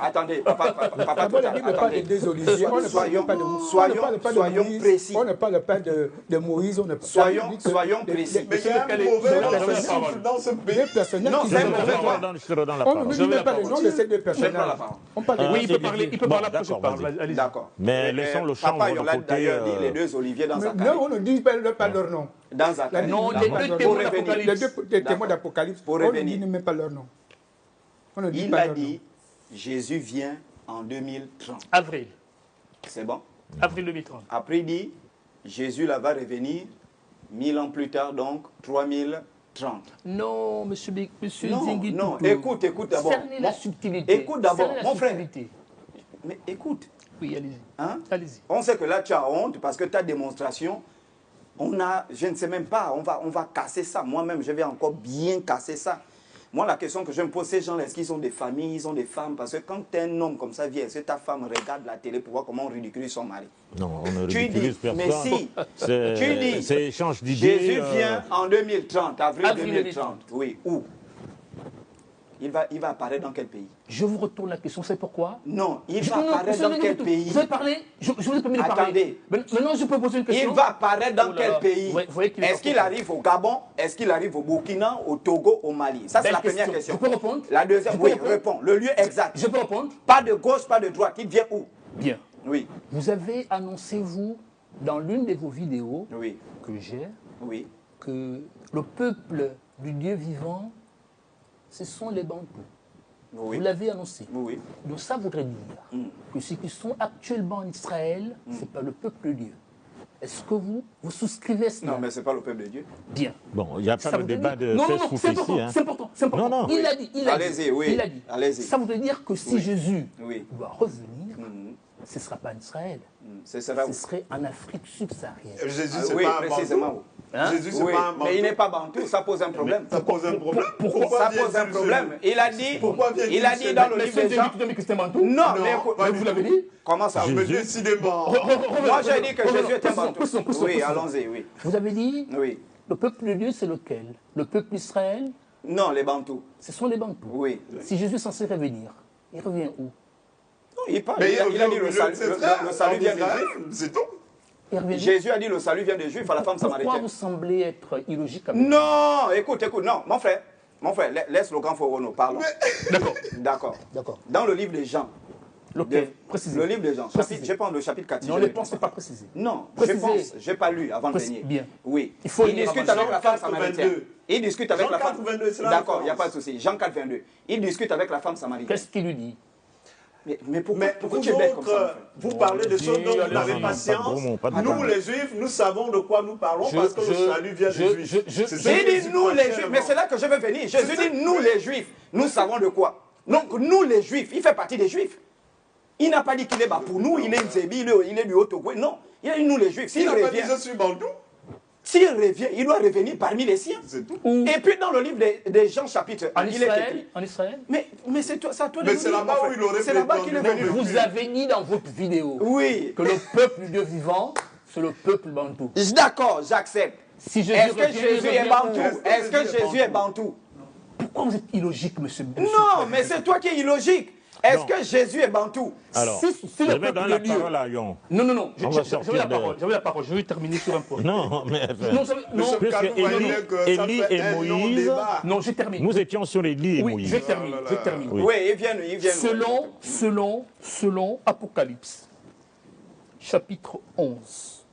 Speaker 5: attendez. Papa,
Speaker 3: D'abord, la Bible parle de
Speaker 5: attendez.
Speaker 3: deux oliviers. On ne parle pas de Moïse.
Speaker 5: Soyons précis.
Speaker 3: On ne parle pas de Moïse. On ne parle
Speaker 5: Soyons précis.
Speaker 6: Mais il y a un mauvais leadership dans ce pays.
Speaker 3: deux personnages
Speaker 5: Non,
Speaker 3: qui
Speaker 5: c'est un
Speaker 3: sont-
Speaker 5: mauvais droit.
Speaker 3: On ne dit même pas le nom de ces deux personnages. On parle de
Speaker 1: Oui, il peut parler, il peut
Speaker 2: Bon,
Speaker 1: parler après je
Speaker 2: d'accord,
Speaker 1: parle.
Speaker 2: vas-y.
Speaker 1: Allez-y.
Speaker 5: D'accord.
Speaker 2: Mais laissons le champ
Speaker 5: Papa
Speaker 2: de
Speaker 5: Yolande
Speaker 2: côté.
Speaker 5: d'ailleurs dit les deux oliviers dans sa
Speaker 3: Non, on ne dit pas leur nom.
Speaker 5: Dans sa
Speaker 3: La Bible
Speaker 1: Non,
Speaker 3: ne
Speaker 1: les
Speaker 3: dit pas
Speaker 1: deux
Speaker 3: leur
Speaker 1: témoins
Speaker 3: nom.
Speaker 1: d'Apocalypse.
Speaker 3: Les deux témoins
Speaker 5: D'accord.
Speaker 3: d'Apocalypse,
Speaker 5: Pour
Speaker 3: on ne
Speaker 5: revenir.
Speaker 3: dit même pas leur nom. On ne dit
Speaker 5: Il
Speaker 3: pas
Speaker 5: a
Speaker 3: leur nom.
Speaker 5: dit Jésus vient en 2030.
Speaker 1: Avril.
Speaker 5: C'est bon?
Speaker 1: Avril 2030.
Speaker 5: Après, il dit Jésus là va revenir 1000 ans plus tard, donc 3030.
Speaker 1: Non, monsieur
Speaker 5: Non,
Speaker 1: Zingui
Speaker 5: non,
Speaker 1: Toutou.
Speaker 5: écoute d'abord.
Speaker 1: Cernez la subtilité.
Speaker 5: Écoute d'abord,
Speaker 1: Cernez la
Speaker 5: mon frère.
Speaker 1: subtilité.
Speaker 5: Mais écoute,
Speaker 1: Oui, allez-y.
Speaker 5: hein?
Speaker 1: Allez-y.
Speaker 5: On sait que là tu as honte parce que ta démonstration, je ne sais même pas, on va casser ça. Moi-même, je vais encore bien casser ça. Moi, la question que je me pose, ces gens-là, est-ce qu'ils ont des familles, ils ont des femmes? Parce que quand un homme comme ça vient, est-ce que ta femme regarde la télé pour voir comment on ridiculise son mari?
Speaker 2: Non, on ne
Speaker 5: Tu
Speaker 2: ridiculise
Speaker 5: dis,
Speaker 2: personne.
Speaker 5: mais si, tu dis,
Speaker 2: C'est échange d'idées.
Speaker 5: Jésus vient en 2030, avril
Speaker 1: Avril
Speaker 5: 2030. Oui, où? Il va apparaître dans quel pays?
Speaker 1: Je vous retourne la question, c'est pourquoi?
Speaker 5: Non, il
Speaker 1: Je-
Speaker 5: va
Speaker 1: non, non,
Speaker 5: apparaître
Speaker 1: non,
Speaker 5: dans
Speaker 1: non,
Speaker 5: quel
Speaker 1: non,
Speaker 5: pays?
Speaker 1: Vous avez parlé, je vous ai permis de parler.
Speaker 5: Attendez.
Speaker 1: Maintenant, je peux poser une question.
Speaker 5: Il va apparaître dans
Speaker 1: Oh là
Speaker 5: quel
Speaker 1: là.
Speaker 5: pays?
Speaker 1: Vous voyez qu'il est
Speaker 5: Est-ce qu'il
Speaker 1: pas
Speaker 5: arrive au Gabon? Est-ce qu'il arrive au Burkina, au Togo, au Mali? Ça, c'est
Speaker 1: Belle
Speaker 5: la première
Speaker 1: question.
Speaker 5: question.
Speaker 1: Je peux répondre?
Speaker 5: La deuxième,
Speaker 1: Je peux
Speaker 5: oui,
Speaker 1: répondre?
Speaker 5: réponds. Le lieu exact.
Speaker 1: Je peux répondre?
Speaker 5: Pas de gauche, pas de droite. Il vient où?
Speaker 1: Bien.
Speaker 5: Oui,
Speaker 1: Vous avez annoncé, vous, dans l'une de vos vidéos
Speaker 5: oui,
Speaker 1: que j'ai,
Speaker 5: oui.
Speaker 1: que le peuple du Dieu vivant, ce sont les Bantous.
Speaker 5: Oui.
Speaker 1: Vous l'avez annoncé.
Speaker 5: Oui,
Speaker 1: Donc ça voudrait dire que ceux qui sont actuellement en Israël, ce n'est pas le peuple de Dieu. Est-ce que vous souscrivez à cela?
Speaker 5: non, mais ce n'est pas le peuple de Dieu.
Speaker 1: Bien.
Speaker 2: Bon, il n'y a pas
Speaker 1: Ça
Speaker 2: de
Speaker 1: voudrait
Speaker 2: débat
Speaker 1: dire-
Speaker 2: de
Speaker 1: non,
Speaker 2: fait
Speaker 1: non,
Speaker 2: souffle
Speaker 1: c'est important,
Speaker 2: ici. Hein.
Speaker 1: c'est important, c'est important.
Speaker 2: Non, non.
Speaker 1: Il a dit,
Speaker 5: Allez-y, oui.
Speaker 1: il a dit.
Speaker 5: Allez-y.
Speaker 1: Ça voudrait dire que si
Speaker 5: Oui.
Speaker 1: Jésus
Speaker 5: Oui.
Speaker 1: doit revenir, ce ne sera pas en Israël,
Speaker 5: Ce sera où?
Speaker 1: ce serait en Afrique subsaharienne.
Speaker 6: Jésus,
Speaker 5: Ah,
Speaker 6: c'est
Speaker 5: oui,
Speaker 6: pas un
Speaker 5: précisément
Speaker 6: bantou.
Speaker 5: où?
Speaker 1: Hein?
Speaker 6: Jésus, c'est
Speaker 5: Oui,
Speaker 6: pas un
Speaker 5: mais il n'est
Speaker 6: bantou.
Speaker 5: pas bantou, ça pose un problème.
Speaker 6: Ça pose un problème.
Speaker 5: Ça
Speaker 6: vient
Speaker 5: pose un
Speaker 6: Jésus
Speaker 5: problème. Il a dit,
Speaker 6: Pourquoi vient
Speaker 5: il a
Speaker 6: Jésus
Speaker 5: dit dans le
Speaker 1: Mais
Speaker 5: livre
Speaker 1: c'est
Speaker 5: des gens.
Speaker 1: Jésus qui dit que c'est un Bantou?
Speaker 5: Non,
Speaker 6: Non,
Speaker 5: mais écoute,
Speaker 6: pas
Speaker 1: Mais
Speaker 6: du
Speaker 1: vous
Speaker 6: tout.
Speaker 1: l'avez dit?
Speaker 5: comment ça?
Speaker 6: Mais décidément.
Speaker 5: Moi, j'ai dit que Jésus est un bantou.
Speaker 1: Poussons.
Speaker 5: Oui, allons-y, oui.
Speaker 1: Vous avez dit,
Speaker 5: Oui.
Speaker 1: le peuple de Dieu, c'est lequel? Le peuple d'Israël,
Speaker 5: Non, les bantous.
Speaker 1: ce sont les Bantous.
Speaker 5: Oui.
Speaker 1: Si Jésus est censé revenir, il revient où?
Speaker 5: Non, il parle.
Speaker 6: Mais
Speaker 5: Il a dit le salut vient des Juifs.
Speaker 6: C'est tout.
Speaker 1: Il revient où?
Speaker 5: Jésus a dit le salut vient des Juifs à la femme
Speaker 1: Pourquoi
Speaker 5: samaritaine.
Speaker 1: vous semblez être illogique avec
Speaker 5: Non, écoute, non, mon frère, laisse le grand Forono, parlons. D'accord.
Speaker 1: D'accord.
Speaker 5: Dans le livre des Jean,
Speaker 1: Lequel? Précisez.
Speaker 5: le livre des Gens,
Speaker 1: Précisez.
Speaker 5: je prends le chapitre 4.
Speaker 1: Non, les pensées pas précisées.
Speaker 5: Non,
Speaker 1: Précisez.
Speaker 5: je pense, je n'ai pas lu avant de
Speaker 1: Précis-
Speaker 5: venir.
Speaker 1: bien.
Speaker 5: Oui.
Speaker 1: Il faut
Speaker 5: il
Speaker 1: lire
Speaker 5: discute
Speaker 1: avant.
Speaker 5: avec la femme
Speaker 6: Jean 4,
Speaker 5: samaritaine.
Speaker 6: 22.
Speaker 5: Il discute avec
Speaker 6: Jean
Speaker 5: la
Speaker 6: 4,
Speaker 5: femme.
Speaker 6: 22, c'est la
Speaker 5: D'accord, il n'y a
Speaker 6: référence.
Speaker 5: pas de souci. Jean 4, 22. Il discute avec la femme samaritaine.
Speaker 1: Qu'est-ce qu'il lui dit?
Speaker 5: Mais pourquoi,
Speaker 6: Mais
Speaker 5: pourquoi
Speaker 6: vous
Speaker 5: tu es bête comme ça, mon
Speaker 6: autres,
Speaker 5: frère?
Speaker 6: vous parlez de choses dont vous n'avez
Speaker 2: non,
Speaker 6: pas
Speaker 2: pas de
Speaker 6: science.
Speaker 2: gros mots, pas de
Speaker 6: Nous,
Speaker 2: gros mots.
Speaker 6: les Juifs, nous savons de quoi nous parlons parce que le salut vient des Juifs. C'est ça
Speaker 5: J'ai
Speaker 6: que
Speaker 5: dit
Speaker 6: Jésus
Speaker 5: nous les
Speaker 6: prêchait
Speaker 5: Juifs,
Speaker 6: avant.
Speaker 5: mais c'est là que je veux venir. Jésus dit nous les Juifs, nous savons de quoi. Donc nous les Juifs, il fait partie des Juifs. Il n'a pas dit qu'il est bas pour nous, il est Nzébi, il est du Haut-Togo. Non, il a dit nous les Juifs.
Speaker 6: Il
Speaker 5: S'il
Speaker 6: n'a pas
Speaker 5: revient,
Speaker 6: dit je suis bantou.
Speaker 5: s'il revient, il doit revenir parmi les siens.
Speaker 6: C'est tout.
Speaker 5: Et puis dans le livre des Jean chapitre 1,
Speaker 1: En
Speaker 5: il est
Speaker 1: Israël?
Speaker 5: écrit.
Speaker 1: En Israël?
Speaker 5: Mais c'est toi, ça à toi de
Speaker 6: Mais
Speaker 5: nous
Speaker 6: c'est
Speaker 5: dire,
Speaker 6: là-bas
Speaker 5: mon
Speaker 6: où
Speaker 5: frère.
Speaker 6: il aurait
Speaker 5: C'est là-bas
Speaker 6: pu
Speaker 5: qu'il est
Speaker 6: prendre
Speaker 5: venu.
Speaker 1: Vous avez dit dans votre vidéo
Speaker 5: Oui.
Speaker 1: que le peuple du Dieu vivant, c'est le peuple bantou.
Speaker 5: D'accord, j'accepte.
Speaker 1: Si Jésus
Speaker 5: Est-ce que
Speaker 1: revient,
Speaker 5: Jésus
Speaker 1: il
Speaker 5: est
Speaker 1: revient
Speaker 5: bantou?
Speaker 1: où?
Speaker 5: Est-ce que Jésus est bantou?
Speaker 1: Pourquoi vous êtes illogique, monsieur?
Speaker 5: Non, mais c'est toi qui es illogique. Est-ce
Speaker 2: Non.
Speaker 5: que Jésus est bantou?
Speaker 2: Alors,
Speaker 1: Si
Speaker 2: je
Speaker 1: le
Speaker 2: vais
Speaker 1: peuple
Speaker 2: donner
Speaker 1: de
Speaker 2: la
Speaker 1: Dieu.
Speaker 2: parole à Yon.
Speaker 1: Non,
Speaker 2: On va
Speaker 1: j'avais
Speaker 2: sortir
Speaker 1: la
Speaker 2: de-
Speaker 1: parole, j'avais la parole. Je vais terminer sur un point.
Speaker 2: Non, mais...
Speaker 1: Non, non,
Speaker 2: Puisque
Speaker 6: Kalou va
Speaker 2: Élie-
Speaker 6: dire que ça
Speaker 2: Élie
Speaker 6: fait
Speaker 2: et
Speaker 6: un long
Speaker 2: Moïse,
Speaker 6: débat.
Speaker 1: non, je termine.
Speaker 2: nous étions sur Élie et
Speaker 1: Oui,
Speaker 2: Moïse.
Speaker 1: je termine, je termine.
Speaker 2: Oui.
Speaker 5: Oui, ils viennent.
Speaker 1: Selon Apocalypse, chapitre 11,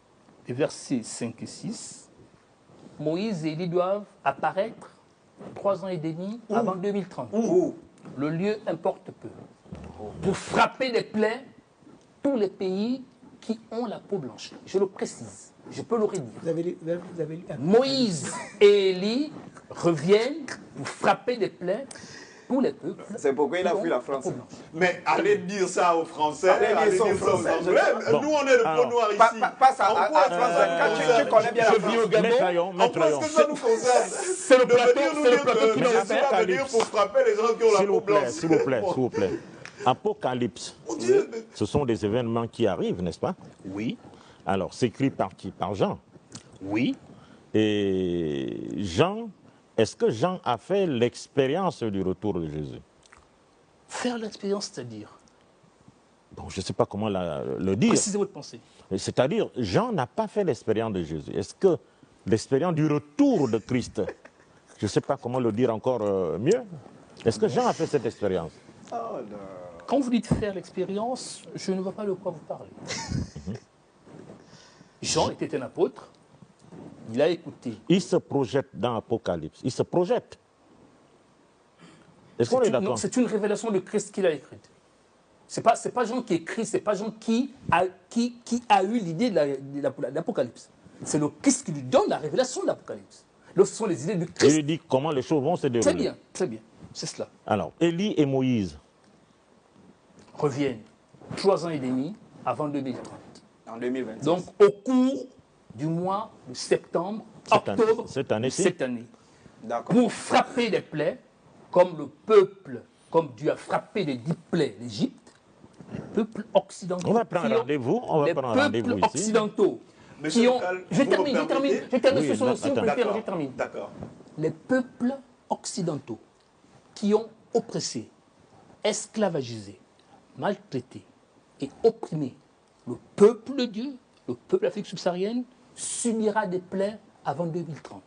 Speaker 1: les versets 5 et 6, Moïse et Élie doivent apparaître 3 ans et demi avant 2030.
Speaker 5: Où?
Speaker 1: Le lieu importe peu. Pour frapper des plaies tous les pays qui ont la peau blanche. Je le précise, je peux le redire.
Speaker 3: Vous avez lu
Speaker 1: Moïse et Élie reviennent pour frapper des plaies pour les peuples.
Speaker 5: C'est pourquoi il a
Speaker 1: qui
Speaker 5: fui
Speaker 1: ont
Speaker 5: la France.
Speaker 1: peau blanche.
Speaker 6: Mais allez dire ça aux Français,
Speaker 5: Allez dire ça aux
Speaker 6: dire ça aux
Speaker 5: Français.
Speaker 6: Anglais.
Speaker 2: Bon.
Speaker 6: Nous, on est le
Speaker 2: Alors,
Speaker 6: peau noir ici.
Speaker 5: Passe à
Speaker 6: En quoi
Speaker 5: France 24, tu connais bien la
Speaker 1: Je vis
Speaker 5: France.
Speaker 1: au Gabon.
Speaker 2: Maître Ayon,
Speaker 6: En
Speaker 2: Maître
Speaker 6: quoi est-ce
Speaker 2: Ayon.
Speaker 6: que ça nous concerne?
Speaker 1: C'est le
Speaker 6: De
Speaker 1: plateau,
Speaker 6: venir nous
Speaker 1: c'est le
Speaker 6: dire
Speaker 1: plateau
Speaker 6: que
Speaker 1: qui nous
Speaker 6: Jésus
Speaker 1: appelle.
Speaker 6: va venir pour frapper les gens qui ont la
Speaker 2: S'il
Speaker 6: peau
Speaker 2: vous plaît,
Speaker 6: blanche.
Speaker 2: s'il vous plaît, s'il vous plaît. Apocalypse, ce sont des événements qui arrivent, n'est-ce pas?
Speaker 1: Oui.
Speaker 2: Alors, c'est écrit par qui? Par Jean.
Speaker 1: Oui.
Speaker 2: Et Jean, est-ce que Jean a fait l'expérience du retour de Jésus?
Speaker 1: Faire l'expérience, c'est-à-dire?
Speaker 2: Bon, je ne sais pas comment le dire.
Speaker 1: Précisez votre pensée.
Speaker 2: C'est-à-dire, Jean n'a pas fait l'expérience de Jésus. Est-ce que l'expérience du retour de Christ, je ne sais pas comment le dire encore mieux, est-ce que Jean a fait cette expérience?
Speaker 1: Quand vous dites faire l'expérience, je ne vois pas de quoi vous parlez. Jean était un apôtre, il a écouté.
Speaker 2: Il se projette dans l'Apocalypse, il se projette. Est-ce qu'on est d'accord?
Speaker 1: C'est une révélation de Christ qu'il a écrite. Ce n'est pas Jean qui écrit, ce n'est pas Jean qui a eu l'idée de l'Apocalypse. C'est le Christ qui lui donne la révélation de l'Apocalypse. Là, ce sont les idées du Christ.
Speaker 2: Il lui dit comment les choses vont se dérouler.
Speaker 1: Très bien, c'est cela.
Speaker 2: Alors, Élie et Moïse
Speaker 1: reviennent 3 ans et demi avant 2030.
Speaker 5: En 2026.
Speaker 1: Donc, au cours du mois de septembre, octobre
Speaker 2: cette année.
Speaker 1: Pour frapper des plaies, comme Dieu a frappé les 10 plaies l'Égypte, les peuples occidentaux.
Speaker 2: On va prendre rendez-vous.
Speaker 1: Les peuples occidentaux. Qui ont, je termine.
Speaker 6: D'accord.
Speaker 1: Les peuples occidentaux qui ont oppressé, esclavagisé, maltraité et opprimé le peuple de Dieu, le peuple d'Afrique subsaharienne, subira des plaies avant 2030.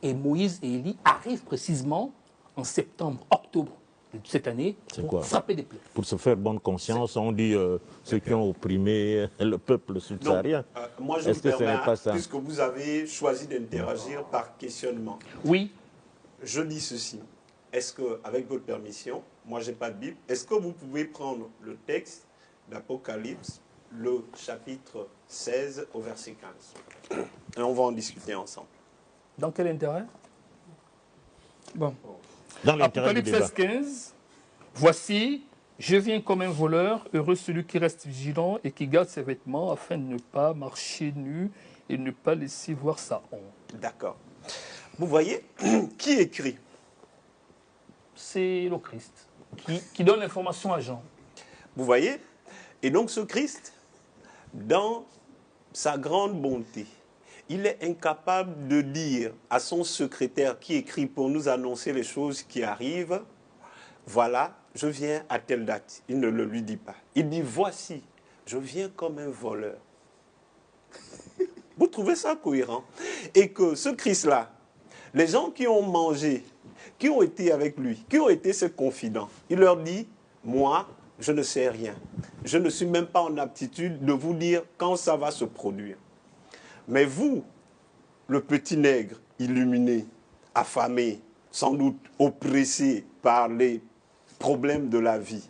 Speaker 1: Et Moïse et Élie arrivent précisément en septembre-octobre de cette année pour frapper des plaies.
Speaker 2: Pour se faire bonne conscience, on dit ceux qui ont opprimé le peuple subsaharien.
Speaker 6: Moi, je
Speaker 2: Est-ce que ce n'est pas ça?
Speaker 6: Puisque vous avez choisi d'interagir par questionnement.
Speaker 1: Oui.
Speaker 6: Je dis ceci. Est-ce que, avec votre permission, moi je n'ai pas de Bible, est-ce que vous pouvez prendre le texte d'Apocalypse, le chapitre 16 au verset 15? Et on va en discuter ensemble.
Speaker 1: Dans quel intérêt?
Speaker 3: Bon.
Speaker 2: Dans l'intérêt du débat.
Speaker 1: Apocalypse 16, 15. Voici, je viens comme un voleur, heureux celui qui reste vigilant et qui garde ses vêtements afin de ne pas marcher nu et ne pas laisser voir sa honte.
Speaker 6: D'accord. Vous voyez, qui écrit?
Speaker 1: C'est le Christ qui donne l'information à Jean.
Speaker 6: Vous voyez? Et donc ce Christ, dans sa grande bonté, il est incapable de dire à son secrétaire qui écrit pour nous annoncer les choses qui arrivent, voilà, je viens à telle date. Il ne le lui dit pas. Il dit, voici, je viens comme un voleur. Vous trouvez ça cohérent? Et que ce Christ-là, les gens qui ont mangé, qui ont été avec lui, qui ont été ses confidents, il leur dit, moi, je ne sais rien. Je ne suis même pas en aptitude de vous dire quand ça va se produire. Mais vous, le petit nègre illuminé, affamé, sans doute oppressé par les problèmes de la vie,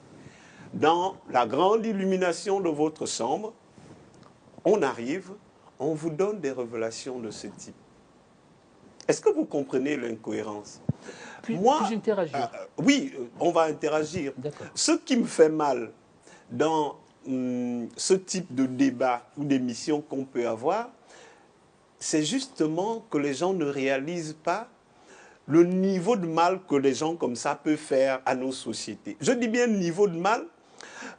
Speaker 6: dans la grande illumination de votre chambre, on arrive, on vous donne des révélations de ce type. Est-ce que vous comprenez l'incohérence?
Speaker 1: Puis-je interagir?
Speaker 6: Oui, on va interagir. Ce qui me fait mal dans ce type de débat ou d'émission qu'on peut avoir, c'est justement que les gens ne réalisent pas le niveau de mal que les gens comme ça peuvent faire à nos sociétés. Je dis bien niveau de mal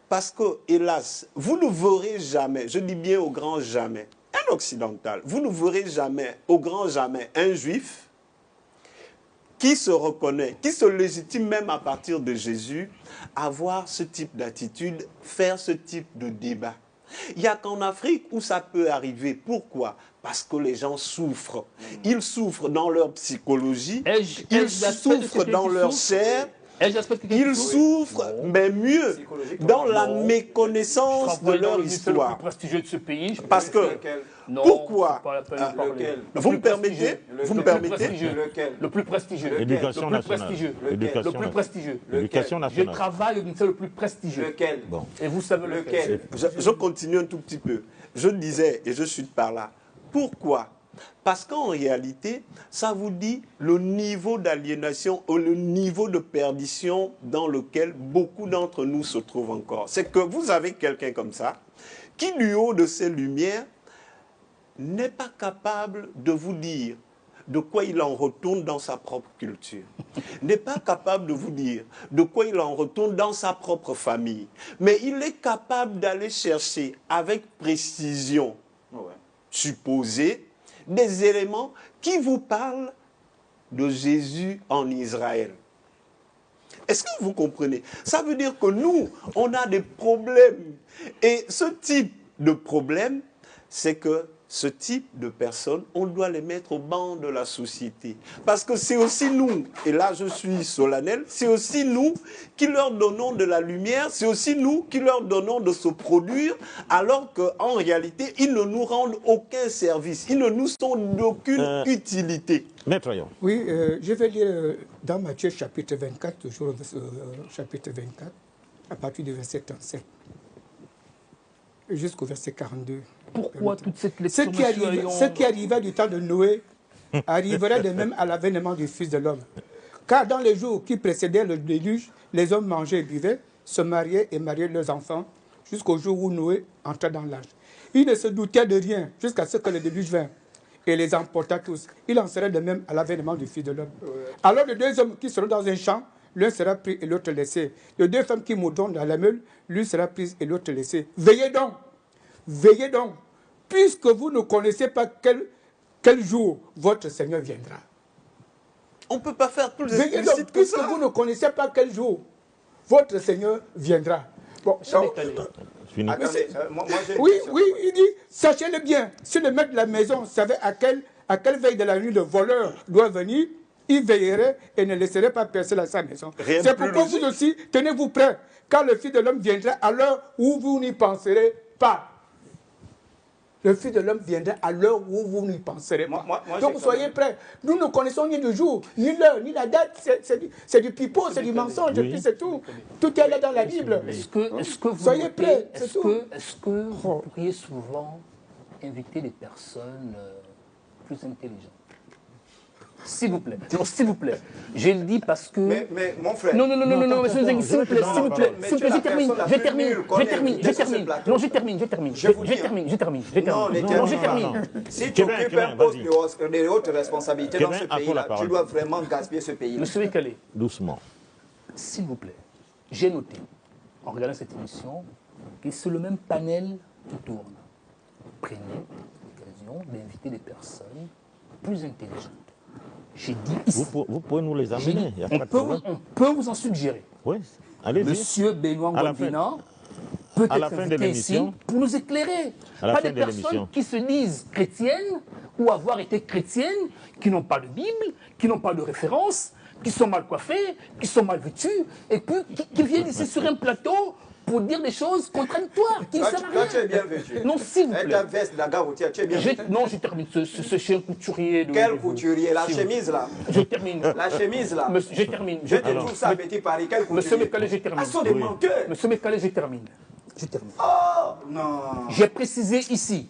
Speaker 6: parce que, hélas, vous ne verrez jamais, je dis bien au grand jamais, un occidental, vous ne verrez jamais, au grand jamais, un juif qui se reconnaît, qui se légitime même à partir de Jésus, avoir ce type d'attitude, faire ce type de débat. Il n'y a qu'en Afrique où ça peut arriver. Pourquoi? Parce que les gens souffrent. Ils souffrent dans leur psychologie, ils souffrent dans leur chair, ils souffrent, mais mieux, dans la méconnaissance de leur histoire.
Speaker 1: Le plus prestigieux de ce pays.
Speaker 6: Parce que, pourquoi? Vous me permettez? Vous me permettez?
Speaker 1: Le plus prestigieux.
Speaker 2: L'éducation nationale.
Speaker 1: Le plus prestigieux.
Speaker 2: L'éducation nationale.
Speaker 1: Je travaille au ministère le plus prestigieux.
Speaker 5: Lequel?
Speaker 2: Bon.
Speaker 1: Et vous savez lequel?
Speaker 6: Je continue un tout petit peu. Je disais, et je suis par là, pourquoi? Parce qu'en réalité, ça vous dit le niveau d'aliénation ou le niveau de perdition dans lequel beaucoup d'entre nous se trouvent encore. C'est que vous avez quelqu'un comme ça, qui du haut de ses lumières, n'est pas capable de vous dire de quoi il en retourne dans sa propre culture. N'est pas capable de vous dire de quoi il en retourne dans sa propre famille. Mais il est capable d'aller chercher avec précision, supposée, des éléments qui vous parlent de Jésus en Israël. Est-ce que vous comprenez? Ça veut dire que nous, on a des problèmes. Et ce type de problème, c'est que ce type de personnes, on doit les mettre au banc de la société. Parce que c'est aussi nous, et là je suis solennel, c'est aussi nous qui leur donnons de la lumière, c'est aussi nous qui leur donnons de se produire, alors qu'en réalité, ils ne nous rendent aucun service, ils ne nous sont d'aucune utilité.
Speaker 2: Maître Ayon.
Speaker 3: Oui, je vais lire dans Matthieu chapitre 24, toujours chapitre 24, à partir du verset 37 jusqu'au verset 42.
Speaker 1: Pourquoi toute cette lecture,
Speaker 3: Ce qui arriva du temps de Noé arriverait de même à l'avènement du Fils de l'homme. Car dans les jours qui précédaient le déluge, les hommes mangeaient et buvaient, se mariaient et mariaient leurs enfants, jusqu'au jour où Noé entra dans l'âge. Ils ne se doutaient de rien jusqu'à ce que le déluge vint et les emporta tous. Il en serait de même à l'avènement du Fils de l'homme. Alors les deux hommes qui seront dans un champ, l'un sera pris et l'autre laissé. Les deux femmes qui mourront dans la meule, l'une sera prise et l'autre laissée. Veillez donc, puisque vous ne connaissez pas quel jour votre Seigneur viendra.
Speaker 6: On ne peut pas faire plus
Speaker 3: Veillez
Speaker 6: explicite
Speaker 3: donc,
Speaker 6: que
Speaker 3: puisque
Speaker 6: ça.
Speaker 3: vous ne connaissez pas quel jour votre Seigneur viendra. Bon,
Speaker 5: Attendez, moi, j'ai une
Speaker 3: oui,
Speaker 5: question.
Speaker 3: il dit, sachez-le bien, si le maître de la maison savait à quelle veille de la nuit le voleur doit venir, il veillerait et ne laisserait pas percer sa maison. C'est pourquoi vous aussi, tenez-vous prêts, car le Fils de l'homme viendra à l'heure où vous n'y penserez pas. Le Fils de l'homme viendra à l'heure où vous n'y penserez pas. Donc soyez prêts. Nous ne connaissons ni le jour, ni l'heure, ni la date. C'est du pipeau, c'est du mensonge, et puis c'est tout. Tout est là dans la Bible.
Speaker 1: Est-ce que vous
Speaker 3: soyez prêts,
Speaker 1: est-ce que vous pourriez souvent inviter des personnes plus intelligentes? S'il vous plaît. Non, s'il vous plaît. Je le dis parce que...
Speaker 5: Mais mon frère...
Speaker 1: Non, s'il vous plaît, je termine. Non, je termine.
Speaker 5: Si tu occupes un poste de haute responsabilité dans ce pays-là, tu dois vraiment gaspiller ce pays-là.
Speaker 1: Monsieur Bekele.
Speaker 2: Doucement.
Speaker 1: S'il vous plaît, j'ai noté, en regardant cette émission, que c'est le même panel qui tourne. Prenez l'occasion d'inviter des personnes plus intelligentes. J'ai dit ici.
Speaker 2: Vous pouvez nous les amener.
Speaker 1: On peut vous en suggérer.
Speaker 2: Oui, allez-y.
Speaker 1: Monsieur Benoît Ngwambina peut être invité ici pour nous éclairer. Pas des personnes qui se disent chrétiennes ou avoir été chrétiennes, qui n'ont pas de Bible, qui n'ont pas de référence, qui sont mal coiffées, qui sont mal vêtues, et puis qui viennent ici sur un plateau pour dire des choses contradictoires, qui ne servent à rien.
Speaker 5: Tu es bien vêtu.
Speaker 1: Non, s'il vous plaît.
Speaker 5: Ta veste, la garoutière, tu es bien vêtu.
Speaker 1: Non, je termine. Ce chien couturier.
Speaker 5: Quel couturier? La chemise, là.
Speaker 1: Je termine.
Speaker 5: La chemise, là.
Speaker 1: Je termine.
Speaker 5: Je te trouve ça à Petit Paris. Quel couturier?
Speaker 1: Monsieur Mekale, je termine.
Speaker 5: Ah, ce sont des menteurs.
Speaker 1: Monsieur Mekale, je termine.
Speaker 5: Oh, non.
Speaker 1: J'ai précisé ici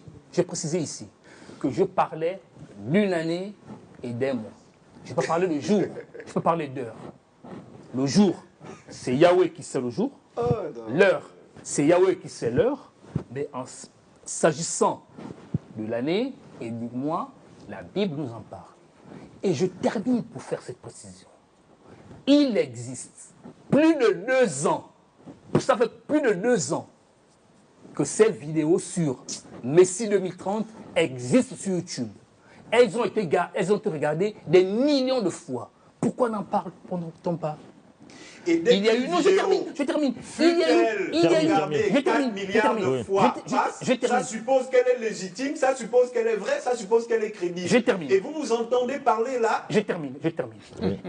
Speaker 1: que je parlais d'une année et d'un mois. Je ne peux pas parler de jour, je peux parler d'heure. Le jour, c'est Yahweh qui sait le jour. L'heure, c'est Yahweh qui sait l'heure. Mais en s'agissant de l'année et du mois, la Bible nous en parle. Et je termine pour faire cette précision. Il existe plus de 2 ans, ça fait plus de 2 ans, que ces vidéos sur Messie 2030 existent sur YouTube. Elles ont été regardées des millions de fois. Pourquoi n'en parle-t-on pas?
Speaker 6: Et dès
Speaker 1: il y a eu, non, je termine. Il y a eu,
Speaker 6: 4 milliards de fois, ça suppose qu'elle est légitime, ça suppose qu'elle est vraie, ça suppose qu'elle est crédible.
Speaker 1: Je termine.
Speaker 6: Et vous entendez parler là?
Speaker 1: Je termine.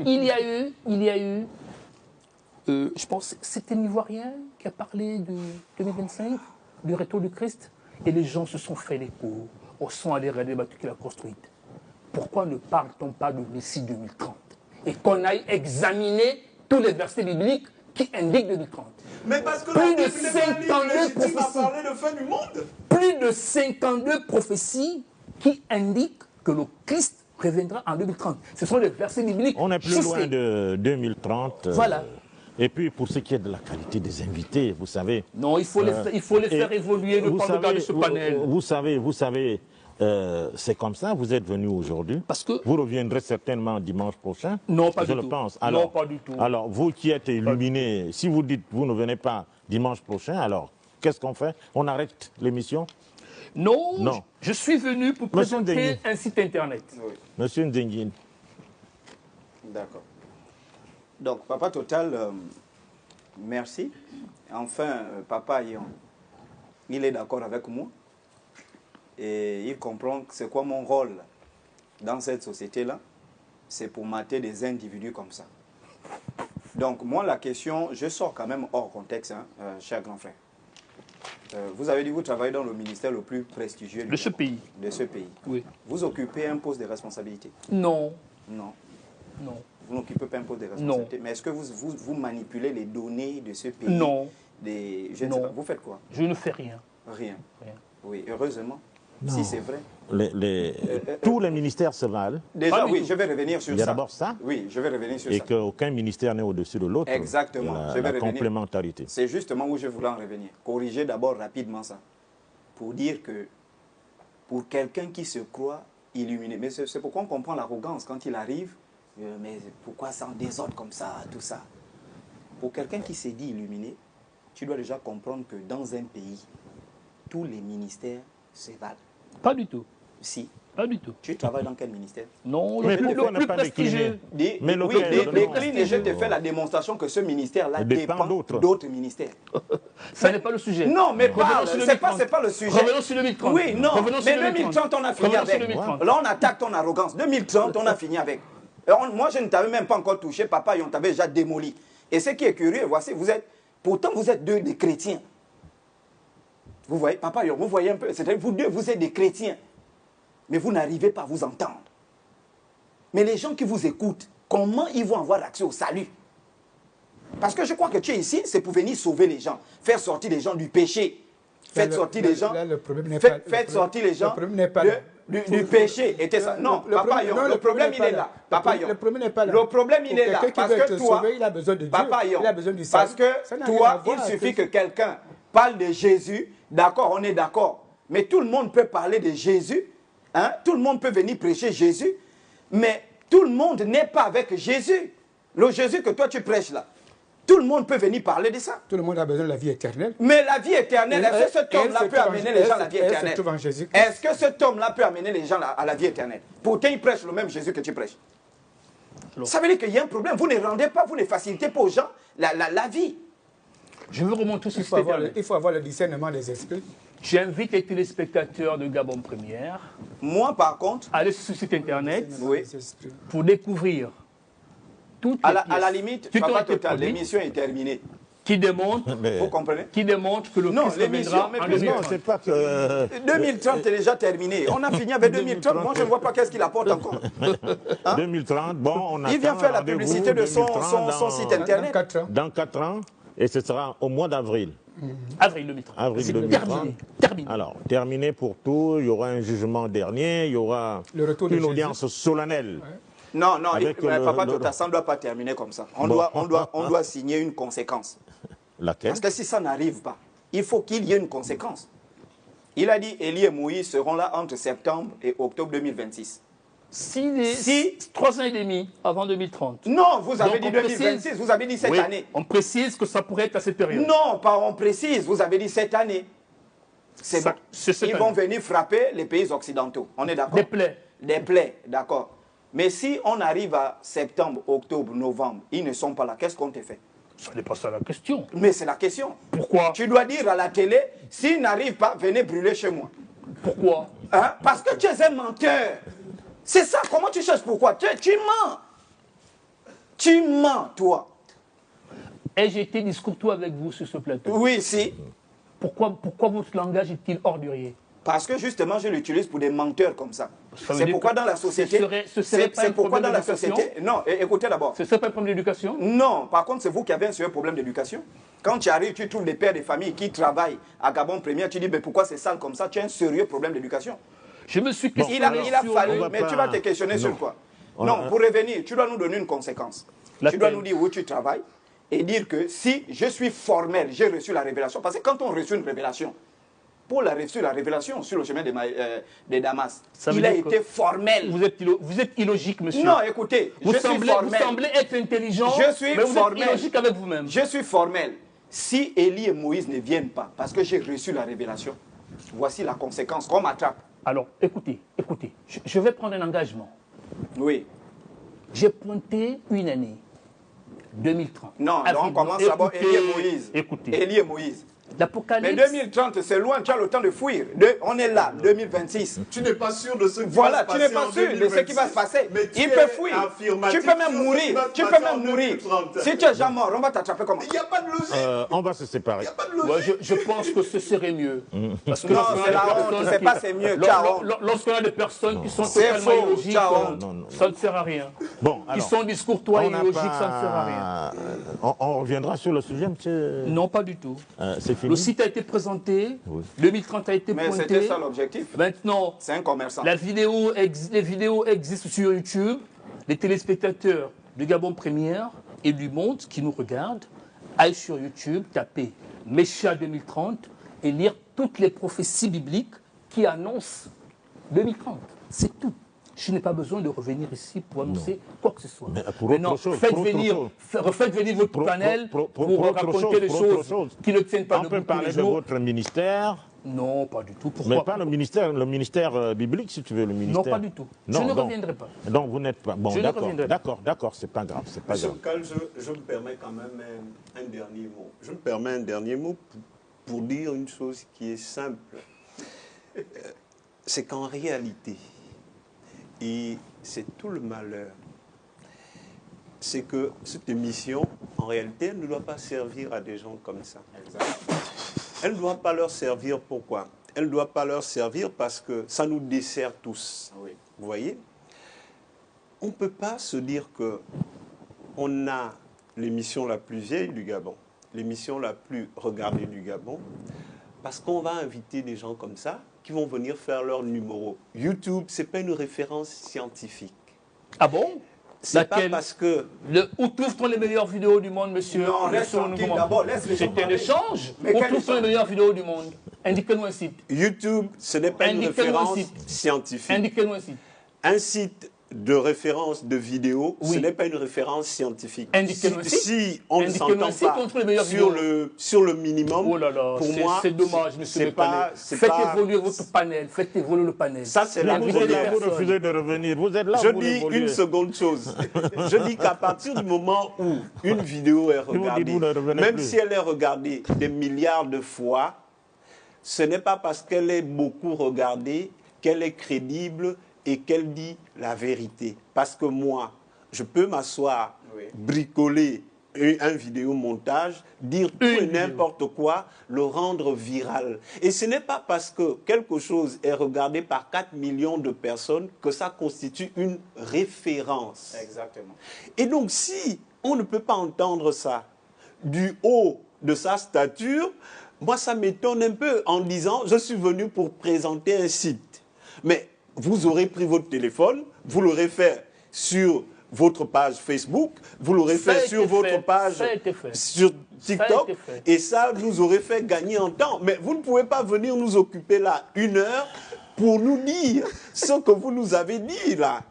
Speaker 1: Il y a eu, je pense, c'était un Ivoirien qui a parlé de 2025, du retour du Christ, et les gens se sont fait l'écho, sont allés regarder les bateaux qu'il a construites. Pourquoi ne parle-t-on pas de Messie 2030 et qu'on aille examiner tous les versets bibliques qui indiquent 2030?
Speaker 6: Mais parce que
Speaker 1: plus
Speaker 6: la
Speaker 1: de 52 prophéties.
Speaker 6: À parler de fin du monde.
Speaker 1: Plus de 52 prophéties qui indiquent que le Christ reviendra en 2030. Ce sont les versets bibliques.
Speaker 2: On est plus loin de 2030.
Speaker 1: Voilà.
Speaker 2: Et puis, pour ce qui est de la qualité des invités, vous savez...
Speaker 1: Non, il faut les faire évoluer le temps de garder ce panel.
Speaker 2: Vous savez, c'est comme ça, vous êtes venu aujourd'hui.
Speaker 1: Parce que...
Speaker 2: Vous reviendrez certainement dimanche prochain.
Speaker 1: Non, pas
Speaker 2: je
Speaker 1: du
Speaker 2: le
Speaker 1: tout.
Speaker 2: pense. Alors,
Speaker 1: non, pas du tout.
Speaker 2: Alors, vous qui êtes illuminé, si vous dites vous ne venez pas dimanche prochain, alors qu'est-ce qu'on fait? On arrête l'émission?
Speaker 1: Non,
Speaker 2: Non.
Speaker 1: Je suis venu pour
Speaker 2: Monsieur
Speaker 1: présenter
Speaker 2: Ndengi.
Speaker 1: un site internet.
Speaker 5: Oui.
Speaker 2: Monsieur Ndengi.
Speaker 5: D'accord. Donc, Papa Total, merci. Enfin, Papa Yon, il est d'accord avec moi. Et il comprend que c'est quoi mon rôle dans cette société-là. C'est pour mater des individus comme ça. Donc, moi, la question, je sors quand même hors contexte, hein, cher grand frère. Vous avez dit que vous travaillez dans le ministère le plus prestigieux
Speaker 1: De ce pays.
Speaker 5: De ce pays.
Speaker 1: Oui.
Speaker 5: Vous occupez un poste de responsabilité?
Speaker 1: Non.
Speaker 5: Non.
Speaker 1: Non.
Speaker 5: Vous n'occupez pas un poste de responsabilité? Mais est-ce que vous manipulez les données de ce pays?
Speaker 1: Non.
Speaker 5: Je ne sais pas. Vous faites quoi?
Speaker 1: Je ne fais rien.
Speaker 5: Rien.
Speaker 1: Rien.
Speaker 5: Oui, heureusement.
Speaker 2: Non.
Speaker 5: Si c'est vrai.
Speaker 2: Tous les ministères se valent.
Speaker 5: Déjà, oui, je vais revenir sur ça.
Speaker 2: Il y a d'abord ça.
Speaker 5: Oui, je vais revenir sur
Speaker 2: Et
Speaker 5: ça.
Speaker 2: qu'aucun ministère n'est au-dessus de l'autre.
Speaker 5: Exactement.
Speaker 2: Il y a
Speaker 5: Je vais
Speaker 2: la
Speaker 5: revenir.
Speaker 2: complémentarité.
Speaker 5: C'est justement où je voulais en revenir. Corriger d'abord rapidement ça. Pour dire que pour quelqu'un qui se croit illuminé, mais c'est pourquoi on comprend l'arrogance quand il arrive, mais pourquoi ça en désordre comme ça, tout ça. Pour quelqu'un qui s'est dit illuminé, tu dois déjà comprendre que dans un pays, tous les ministères se valent.
Speaker 1: Pas du tout.
Speaker 5: Si.
Speaker 1: Pas du tout.
Speaker 5: Tu travailles dans quel ministère?
Speaker 1: Non,
Speaker 2: Mais
Speaker 1: le
Speaker 2: pourquoi ne
Speaker 1: plus
Speaker 2: pas
Speaker 1: prestigieux.
Speaker 2: Mais
Speaker 5: oui, décline et je te fais la démonstration que ce ministère-là dépend d'autres ministères.
Speaker 1: Ça n'est pas le sujet.
Speaker 5: Non, mais
Speaker 1: Revenons
Speaker 5: parle,
Speaker 1: sur le
Speaker 5: c'est pas
Speaker 1: 1030.
Speaker 5: le sujet.
Speaker 1: Revenons sur le 2030.
Speaker 5: Oui, non,
Speaker 1: Revenons sur
Speaker 5: mais
Speaker 1: le
Speaker 5: 2030, on a fini
Speaker 1: Revenons sur
Speaker 5: avec.
Speaker 1: le 2030.
Speaker 5: Là, on attaque ton arrogance. 2030, on a fini avec. Moi, je ne t'avais même pas encore touché, papa, on t'avait déjà démoli. Et ce qui est curieux, voici, pourtant vous êtes des chrétiens. Vous voyez, papa, vous voyez un peu, c'est-à-dire vous deux, vous êtes des chrétiens. Mais vous n'arrivez pas à vous entendre. Mais les gens qui vous écoutent, comment ils vont avoir accès au salut? Parce que je crois que tu es ici, c'est pour venir sauver les gens, faire sortir les gens du péché. Faites sortir les gens. Faites sortir les gens du péché. Et ça. Non, Papa Yon, le problème il est là. Papa Yon.
Speaker 3: Le problème n'est pas là.
Speaker 5: Le problème il est là.
Speaker 3: Parce que toi, il a besoin de Dieu.
Speaker 5: Papa Yon,
Speaker 3: il a besoin du salut.
Speaker 5: parce que toi, il suffit que quelqu'un parle de Jésus. D'accord, on est d'accord. Mais tout le monde peut parler de Jésus. Hein? Tout le monde peut venir prêcher Jésus. Mais tout le monde n'est pas avec Jésus. Le Jésus que toi tu prêches là. Tout le monde peut venir parler de ça.
Speaker 3: Tout le monde a besoin de la vie éternelle.
Speaker 5: Mais la vie éternelle, est-ce que cet homme-là peut amener les gens à la vie éternelle? Est-ce que cet homme-là peut amener les gens à la vie éternelle? Pourtant, il prêche le même Jésus que tu prêches. Ça veut dire qu'il y a un problème. Vous ne rendez pas, vous ne facilitez pas aux gens la vie.
Speaker 1: Je veux remonter sur
Speaker 3: il faut avoir le discernement des esprits.
Speaker 1: J'invite les téléspectateurs de Gabon Première.
Speaker 5: Moi, par contre,
Speaker 1: à aller sur ce site internet pour découvrir toutes les pièces.
Speaker 5: À la limite, Papa Total, l'émission est terminée.
Speaker 1: Qui démontre,
Speaker 5: vous comprenez?
Speaker 1: Qui démontre que le Christ reviendra en 2030.
Speaker 2: Non, c'est pas que...
Speaker 5: 2030 est déjà terminé. On a fini avec 2030. Moi, je ne vois pas qu'est-ce qu'il apporte encore.
Speaker 2: Hein? 2030, bon, on attend.
Speaker 5: Il vient faire la publicité de son site internet.
Speaker 2: Dans 4 ans, et ce sera au mois d'avril.
Speaker 1: Avril 2030.
Speaker 2: Avril 2030.
Speaker 1: Terminé.
Speaker 2: Alors, terminé pour tout. Il y aura un jugement dernier. Il y aura une audience solennelle.
Speaker 5: Ouais. Non, Papa Total, ça ne doit pas terminer comme ça. On doit signer une conséquence.
Speaker 2: Laquelle?
Speaker 5: Parce que si ça n'arrive pas, il faut qu'il y ait une conséquence. Il a dit Élie et Moïse seront là entre septembre et octobre 2026.
Speaker 1: 3 ans et demi avant 2030.
Speaker 5: Non, vous avez dit 2026, vous avez dit cette année.
Speaker 1: On précise que ça pourrait être à cette période.
Speaker 5: Non, pas on précise, vous avez dit cette année. C'est bon. Ils vont venir frapper les pays occidentaux. On est d'accord?
Speaker 1: Des plaies.
Speaker 5: Des plaies, d'accord. Mais si on arrive à septembre, octobre, novembre, ils ne sont pas là, qu'est-ce qu'on te fait?
Speaker 1: Ça n'est pas ça la question.
Speaker 5: Mais c'est la question.
Speaker 1: Pourquoi?
Speaker 5: Tu dois dire à la télé, s'ils n'arrivent pas, venez brûler chez moi.
Speaker 1: Pourquoi?
Speaker 5: Hein? Parce que tu es un menteur. C'est ça, comment tu cherches pourquoi? Tu mens. Tu mens, toi.
Speaker 1: Ai-je été discourtois avec vous sur ce plateau?
Speaker 5: Oui, si.
Speaker 1: Pourquoi votre langage est-il ordurier?
Speaker 5: Parce que justement, je l'utilise pour des menteurs comme ça. C'est pourquoi dans la société...
Speaker 1: C'est
Speaker 5: pourquoi dans la société... Non, écoutez d'abord.
Speaker 1: Ce ne serait pas un problème d'éducation?
Speaker 5: Non, par contre, c'est vous qui avez un sérieux problème d'éducation. Quand tu arrives, tu trouves des pères de famille qui travaillent à Gabon Première, tu dis, mais pourquoi c'est sale comme ça? Tu as un sérieux problème d'éducation.
Speaker 1: Je me suis questionné.
Speaker 5: Il a fallu, mais tu vas te questionner sur quoi? Non, pour revenir, tu dois nous donner une conséquence. Tu dois nous dire où tu travailles et dire que si je suis formel, j'ai reçu la révélation. Parce que quand on reçoit une révélation, Paul a reçu la révélation sur le chemin de Damas.
Speaker 1: Ça veut
Speaker 5: Il a
Speaker 1: dire
Speaker 5: été formel.
Speaker 1: Vous êtes illogique, monsieur.
Speaker 5: Non, écoutez,
Speaker 1: Vous
Speaker 5: je suis
Speaker 1: semblez être intelligent,
Speaker 5: Je suis
Speaker 1: mais vous
Speaker 5: formel.
Speaker 1: êtes illogique avec vous-même.
Speaker 5: Je suis formel. Si Élie et Moïse ne viennent pas, parce que j'ai reçu la révélation, voici la conséquence qu'on m'attrape.
Speaker 1: Alors, écoutez, je vais prendre un engagement.
Speaker 5: Oui.
Speaker 1: J'ai pointé une année, 2030.
Speaker 5: Non,
Speaker 1: Ah,
Speaker 5: on commence d'abord Élie et Moïse.
Speaker 1: Écoutez.
Speaker 5: Élie et Moïse. Mais
Speaker 1: L'Apocalypse...
Speaker 5: 2030, c'est loin, tu as le temps de fuir. On est là, 2026.
Speaker 6: Tu n'es pas sûr de ce qui
Speaker 5: Voilà,
Speaker 6: va se
Speaker 5: tu
Speaker 6: passer
Speaker 5: n'es pas
Speaker 6: en
Speaker 5: sûr de ce qui va se passer.
Speaker 6: Mais tu
Speaker 5: Il
Speaker 6: es
Speaker 5: peut fuir.
Speaker 6: affirmatif
Speaker 5: Tu peux même
Speaker 6: sur ce qui
Speaker 5: mourir.
Speaker 6: va se
Speaker 5: Tu peux
Speaker 6: passer en
Speaker 5: même mourir.
Speaker 6: 2030.
Speaker 5: Si tu es déjà mort, on va t'attraper comment?
Speaker 6: Il n'y a pas de logique.
Speaker 2: On va se séparer.
Speaker 6: Il n'y a pas de logique.
Speaker 1: Ouais, je pense que ce serait mieux. Parce que
Speaker 5: Non,
Speaker 1: lorsqu'on a
Speaker 5: c'est
Speaker 1: des
Speaker 5: la
Speaker 1: personnes
Speaker 5: honte, c'est pas c'est mieux, tu as honte.
Speaker 1: Lorsqu'on a des personnes qui sont
Speaker 5: C'est
Speaker 1: totalement
Speaker 5: faux,
Speaker 1: illogiques,
Speaker 5: tu as honte.
Speaker 1: ça ne sert à rien.
Speaker 2: Bon,
Speaker 1: Qui
Speaker 2: alors,
Speaker 1: sont discourtois et
Speaker 2: on n'a
Speaker 1: illogiques,
Speaker 2: pas-
Speaker 1: ça ne sert à rien.
Speaker 2: On reviendra sur le sujet, monsieur.
Speaker 1: Non, pas du tout.
Speaker 2: C'est fini.
Speaker 1: Le site a été présenté,
Speaker 2: Oui.
Speaker 1: 2030 a été
Speaker 5: Mais
Speaker 1: pointé.
Speaker 5: c'était ça l'objectif.
Speaker 1: Maintenant,
Speaker 5: C'est un commerçant.
Speaker 1: les vidéos existent sur YouTube. Les téléspectateurs de Gabon Première et du monde qui nous regardent, aillent sur YouTube, tapez Mécha 2030 et lire toutes les prophéties bibliques qui annoncent 2030. C'est tout. Je n'ai pas besoin de revenir ici pour annoncer quoi que ce soit.
Speaker 2: Mais pour
Speaker 1: Maintenant,
Speaker 2: autre chose,
Speaker 1: faites
Speaker 2: pour autre
Speaker 1: venir votre
Speaker 2: Pour-
Speaker 1: panel
Speaker 2: pour
Speaker 1: pour
Speaker 2: autre
Speaker 1: raconter
Speaker 2: chose,
Speaker 1: des
Speaker 2: pour autre
Speaker 1: choses
Speaker 2: chose.
Speaker 1: qui ne tiennent pas
Speaker 2: On
Speaker 1: debout
Speaker 2: peut
Speaker 1: tous
Speaker 2: parler
Speaker 1: les
Speaker 2: de
Speaker 1: jours.
Speaker 2: votre ministère,
Speaker 1: Non, pas du tout. Pourquoi
Speaker 2: mais pas le ministère biblique, si tu veux, le ministère.
Speaker 1: Non, pas du tout.
Speaker 2: Non,
Speaker 1: je ne
Speaker 2: donc-
Speaker 1: reviendrai pas.
Speaker 2: Donc vous n'êtes pas... Bon,
Speaker 1: Je ne
Speaker 2: d'accord,
Speaker 1: reviendrai pas.
Speaker 2: d'accord, c'est pas grave, c'est pas
Speaker 6: Monsieur
Speaker 2: grave.
Speaker 6: Kal, je me permets quand même un dernier mot. Je me permets un dernier mot pour dire une chose qui est simple. C'est qu'en réalité, et c'est tout le malheur, c'est que cette émission, en réalité, elle ne doit pas servir à des gens comme ça. Elle ne doit pas leur servir, pourquoi? Elle ne doit pas leur servir parce que ça nous dessert tous. Vous voyez? On ne peut pas se dire que on a l'émission la plus vieille du Gabon, l'émission la plus regardée du Gabon, parce qu'on va inviter des gens comme ça qui vont venir faire leur numéro. YouTube, ce n'est pas une référence scientifique.
Speaker 1: Ah bon?
Speaker 6: C'est pas parce que...
Speaker 1: Où trouve-t-on les meilleures vidéos du monde, monsieur?
Speaker 5: Non, laisse tranquille d'abord, laisse les gens
Speaker 1: C'est un
Speaker 5: parler.
Speaker 1: échange.
Speaker 5: Mais
Speaker 1: Où
Speaker 5: quel
Speaker 1: trouve-t-on les
Speaker 5: échange?
Speaker 1: meilleures vidéos du monde? Indiquez-nous un site.
Speaker 6: YouTube, ce n'est pas une
Speaker 1: Indiquez-nous un
Speaker 6: référence
Speaker 1: site.
Speaker 6: scientifique.
Speaker 1: Indiquez-nous un site.
Speaker 6: Un site de référence de vidéo,
Speaker 1: Oui.
Speaker 6: ce n'est pas une référence scientifique.
Speaker 1: Indiquez-nous un site.
Speaker 6: Si on ne
Speaker 1: Indiquez-nous
Speaker 6: s'entend
Speaker 1: un site
Speaker 6: pas
Speaker 1: contre les meilleures
Speaker 6: sur le minimum,
Speaker 1: Oh là là,
Speaker 6: pour moi,
Speaker 1: c'est dommage, monsieur
Speaker 6: c'est
Speaker 1: Mekane.
Speaker 6: pas... c'est
Speaker 1: Faites
Speaker 6: pas-
Speaker 1: évoluer votre panel. Faites évoluer le panel.
Speaker 6: Ça, c'est la
Speaker 2: Vous
Speaker 1: Invitez
Speaker 2: êtes
Speaker 1: des
Speaker 2: là, vous
Speaker 1: personnes.
Speaker 2: refusez de revenir. Vous êtes là,
Speaker 6: Je
Speaker 2: vous
Speaker 6: dis
Speaker 2: évoluez.
Speaker 6: une seconde chose. Je dis qu'à partir du moment où une vidéo est regardée,
Speaker 2: vous ne revenez
Speaker 6: même
Speaker 2: plus.
Speaker 6: si elle est regardée des milliards de fois, ce n'est pas parce qu'elle est beaucoup regardée qu'elle est crédible et qu'elle dit la vérité. Parce que moi, je peux m'asseoir, bricoler un vidéomontage, dire tout et n'importe quoi, le rendre viral. Et ce n'est pas parce que quelque chose est regardé par 4 millions de personnes que ça constitue une référence.
Speaker 5: Exactement.
Speaker 6: Et donc, si on ne peut pas entendre ça du haut de sa stature, moi, ça m'étonne un peu en disant, je suis venu pour présenter un site. Mais vous aurez pris votre téléphone, vous l'aurez fait sur votre page Facebook, vous l'aurez
Speaker 1: Ça a
Speaker 6: fait
Speaker 1: été
Speaker 6: sur votre
Speaker 1: fait.
Speaker 6: page
Speaker 1: Ça a été fait.
Speaker 6: sur TikTok,
Speaker 1: été fait.
Speaker 6: et ça nous aurait fait gagner en temps. Mais vous ne pouvez pas venir nous occuper là 1 heure pour nous dire ce que vous nous avez dit là.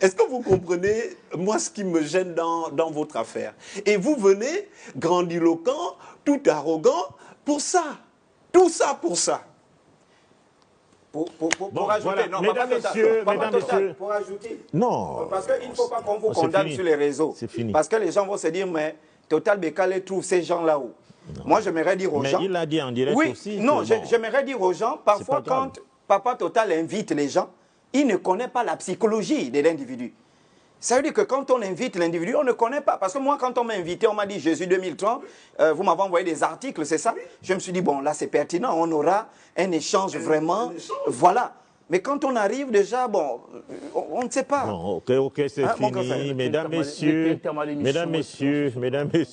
Speaker 6: Est-ce que vous comprenez, moi, ce qui me gêne dans votre affaire? Et vous venez, grandiloquent, tout arrogant, pour ça. Tout ça pour ça.
Speaker 5: Pour
Speaker 2: Bon,
Speaker 5: ajouter,
Speaker 2: voilà.
Speaker 5: non,
Speaker 2: Mesdames,
Speaker 5: Papa Total,
Speaker 2: messieurs,
Speaker 5: Papa
Speaker 2: mesdames,
Speaker 5: Total,
Speaker 2: messieurs.
Speaker 5: pour ajouter.
Speaker 2: Non.
Speaker 5: Parce qu'il ne faut pas qu'on vous
Speaker 2: C'est
Speaker 5: condamne
Speaker 2: fini.
Speaker 5: sur les réseaux.
Speaker 2: C'est fini.
Speaker 5: Parce que les gens vont se dire, mais Total Bekale trouve ces gens là-haut. Moi, j'aimerais dire aux
Speaker 2: Mais
Speaker 5: gens...
Speaker 2: il a dit en direct
Speaker 5: oui,
Speaker 2: aussi.
Speaker 5: non,
Speaker 2: que bon,
Speaker 5: j'aimerais dire aux gens, parfois
Speaker 2: pas grave.
Speaker 5: quand Papa Total invite les gens, il ne connaît pas la psychologie de l'individu. Ça veut dire que quand on invite l'individu, on ne connaît pas. Parce que moi, quand on m'a invité, on m'a dit Jésus 2030, vous m'avez envoyé des articles, c'est ça? Je me suis dit, bon, là, c'est pertinent, on aura un échange vraiment. Voilà. Mais quand on arrive déjà, bon, on ne sait pas.
Speaker 2: Bon, ok, c'est
Speaker 5: Ah, mon grand
Speaker 2: fini.
Speaker 5: frère,
Speaker 2: Mesdames,
Speaker 1: le
Speaker 2: messieurs,
Speaker 1: terme à l'émission,
Speaker 2: mesdames, messieurs, mesdames, messieurs.